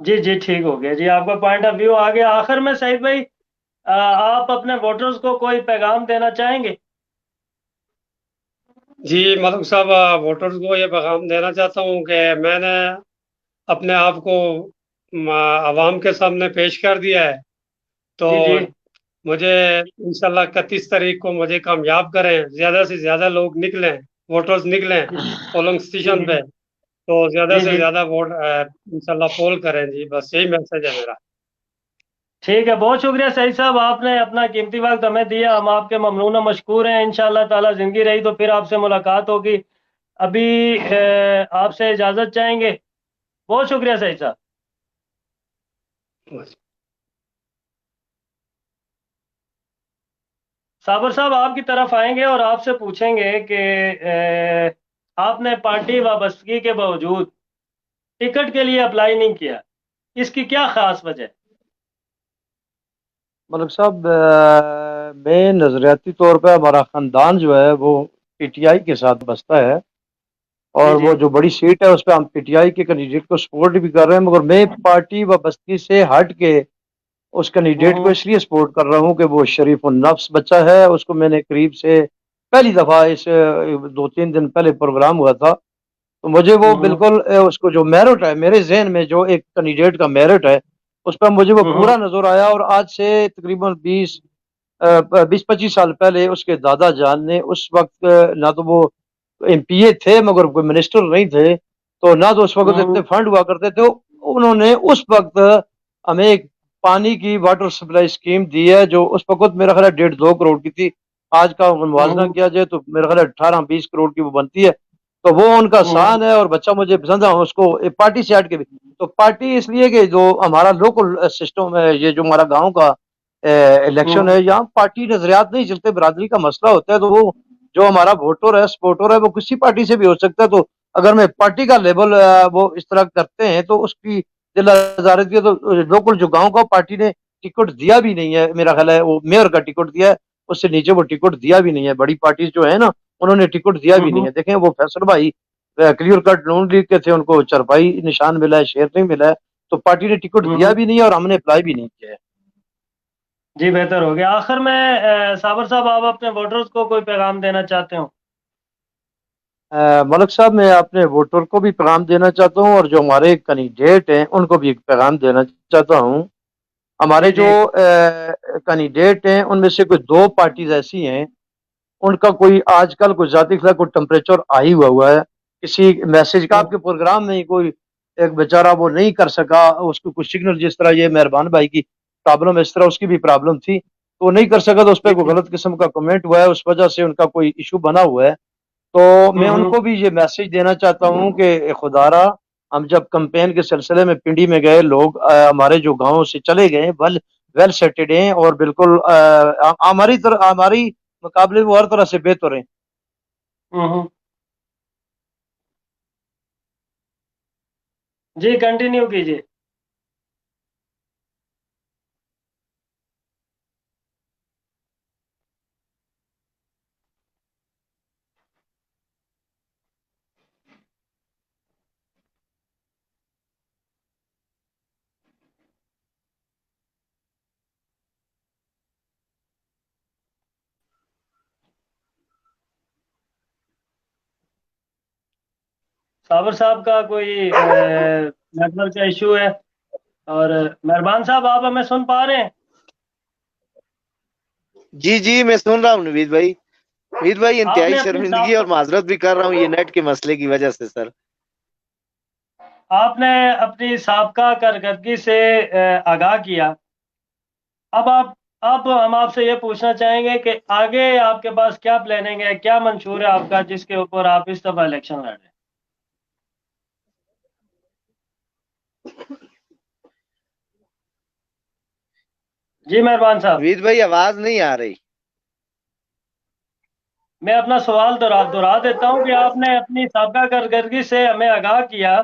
جی جی ٹھیک ہو گیا جی، آپ کا پوائنٹ آف ویو آ گیا۔ آخر میں سعید بھائی آپ اپنے ووٹرز کو کوئی پیغام دینا چاہیں گے؟ جی ملک صاحب، ووٹرز کو یہ پیغام دینا چاہتا ہوں کہ میں نے اپنے آپ کو عوام کے سامنے پیش کر دیا ہے، تو جی جی مجھے انشاءاللہ 31 تاریخ کو مجھے کامیاب کریں، زیادہ سے زیادہ لوگ نکلیں، ووٹرز نکلیں پولنگ جی اسٹیشن جی پہ، تو زیادہ جی سے جی زیادہ ووٹ انشاءاللہ پول کریں جی، بس یہی میسج ہے میرا۔ ٹھیک ہے، بہت شکریہ سعید صاحب، آپ نے اپنا قیمتی وقت ہمیں دیا، ہم آپ کے ممنون و مشکور ہیں۔ انشاءاللہ تعالی زندگی رہی تو پھر آپ سے ملاقات ہوگی۔ ابھی آپ سے اجازت چاہیں گے۔ بہت شکریہ سعید صاحب۔ صابر صاحب آپ کی طرف آئیں گے اور آپ سے پوچھیں گے کہ آپ نے پارٹی وابستگی کے باوجود ٹکٹ کے لیے اپلائی نہیں کیا، اس کی کیا خاص وجہ ہے؟ ملک صاحب میں نظریاتی طور پہ ہمارا خاندان جو ہے وہ پی ٹی آئی کے ساتھ بستا ہے، جی اور جی وہ جو بڑی سیٹ ہے اس پہ ہم پی ٹی آئی کے کینڈیڈیٹ کو سپورٹ بھی کر رہے ہیں، مگر میں پارٹی وابستگی سے ہٹ کے اس کینڈیڈیٹ کو ہوں اس لیے سپورٹ کر رہا ہوں کہ وہ شریف النفس بچہ ہے، اس کو میں نے قریب سے پہلی دفعہ اس 2-3 دن پہلے پروگرام ہوا تھا، تو مجھے وہ ہوں بالکل اس کو جو میرٹ ہے میرے ذہن میں جو ایک کینڈیڈیٹ کا میرٹ ہے اس پہ مجھے وہ ہوں پورا نظر آیا، اور آج سے تقریباً 20-25 سال پہلے اس کے دادا جان نے اس وقت نہ تو وہ ایم پی اے تھے مگر کوئی منسٹر نہیں تھے، تو نہ تو اس وقت ہوں اتنے فنڈ ہوا کرتے تھے، انہوں نے اس وقت ہمیں ایک پانی کی واٹر سپلائی اسکیم دی ہے جو اس وقت میرا خیال ہے 1.5-2 کروڑ کی تھی، آج کا موازنہ ہوں کیا جائے تو میرا خیال ہے 18-20 کروڑ کی وہ بنتی ہے، تو وہ ان کا ہوں سان ہے اور بچہ مجھے پسند ہے اس کو پارٹی سے ہٹ کے بھی، تو پارٹی اس لیے کہ جو ہمارا لوکل سسٹم ہے، یہ جو ہمارا گاؤں کا الیکشن ہوں ہے، یہاں پارٹی نظریات نہیں چلتے، برادری کا مسئلہ ہوتا ہے، تو وہ جو ہمارا ووٹر ہے سپورٹر ہے وہ کسی پارٹی سے بھی ہو سکتا ہے، تو اگر میں پارٹی کا لیبل وہ اس طرح کرتے ہیں تو اس کی دل آزارت کی، تو لوکل جو گاؤں کا پارٹی نے ٹکٹ دیا بھی نہیں ہے، میرا خیال ہے وہ میئر کا ٹکٹ دیا ہے، اس سے نیچے وہ ٹکٹ دیا بھی نہیں ہے، بڑی پارٹی جو ہے نا انہوں نے ٹکٹ دیا بھی نہیں ہوں ہے، دیکھیں وہ فیصل بھائی کلیئر کٹ نون لیگ کے تھے، ان کو چرپائی نشان ملا ہے، شیئر نہیں ملا ہے، تو پارٹی نے ٹکٹ دیا ہوں بھی نہیں ہے اور ہم نے اپلائی بھی نہیں کیا ہے۔ جی بہتر ہو گیا۔ آخر میں صابر صاحب آپ اپنے ووٹرز کو کوئی پیغام دینا چاہتے ہوں؟ ملک صاحب میں اپنے ووٹر کو بھی پیغام دینا چاہتا ہوں، اور جو ہمارے کینڈیڈیٹ ہیں ان کو بھی ایک پیغام دینا چاہتا ہوں۔ ہمارے جی جو جی کینڈیڈیٹ ہیں ان میں سے کوئی 2 پارٹیز ایسی ہیں ان کا کوئی آج کل کوئی ذاتی خلاف کوئی ٹمپریچر آئی ہوا ہے، کسی میسج کا آپ کے پروگرام میں ہی کوئی ایک بیچارہ وہ نہیں کر سکا، اس کو کچھ سگنل جس طرح یہ مہربان بھائی کی پرابلم اس طرح اس کی بھی پرابلم تھی تو وہ نہیں کر سکا، تو اس پہ جی کوئی جی غلط قسم کا کمنٹ ہوا ہے، اس وجہ سے ان کا کوئی ایشو بنا ہوا ہے، تو میں ان ہوں کو بھی یہ میسج دینا چاہتا ہوں کہ خدا را ہم جب کمپین کے سلسلے میں پنڈی میں گئے، لوگ ہمارے جو گاؤں سے چلے گئے ویل سیٹڈ ہیں اور بالکل ہماری مقابلے میں وہ ہر طرح سے بہتر ہیں۔ ہوں جی کنٹینیو کیجیے۔ صابر صاحب کا کوئی نیٹ ورک کا ایشو ہے، اور مہربان صاحب آپ ہمیں سن پا رہے ہیں؟ جی جی میں سن رہا ہوں نوید بھائی آپ انتہائی نے اپنی شرمندگی اور معذرت بھی کر رہا ہوں یہ نیٹ کے مسئلے کی وجہ سے سر۔ آپ نے اپنی سابقہ کارکردگی سے آگاہ کیا، اب ہم آپ سے یہ پوچھنا چاہیں گے کہ آگے آپ کے پاس کیا پلاننگ ہے، کیا منشور ہے آپ کا جس کے اوپر آپ اس دفعہ الیکشن لڑ رہے ہیں؟ جی مہربان صاحب، نوید بھائی آواز نہیں آ رہی۔ میں اپنا سوال دہرا دیتا ہوں کہ آپ نے اپنی سابقہ کارکردگی سے ہمیں آگاہ کیا،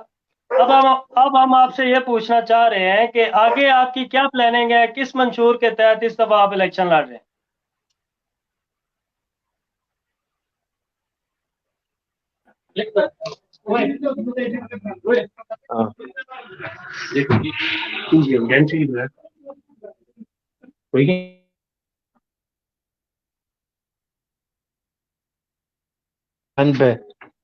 اب ہم آپ سے یہ پوچھنا چاہ رہے ہیں کہ آگے آپ کی کیا پلاننگ ہے، کس منشور کے تحت اس دفعہ آپ الیکشن لڑ رہے ہیں؟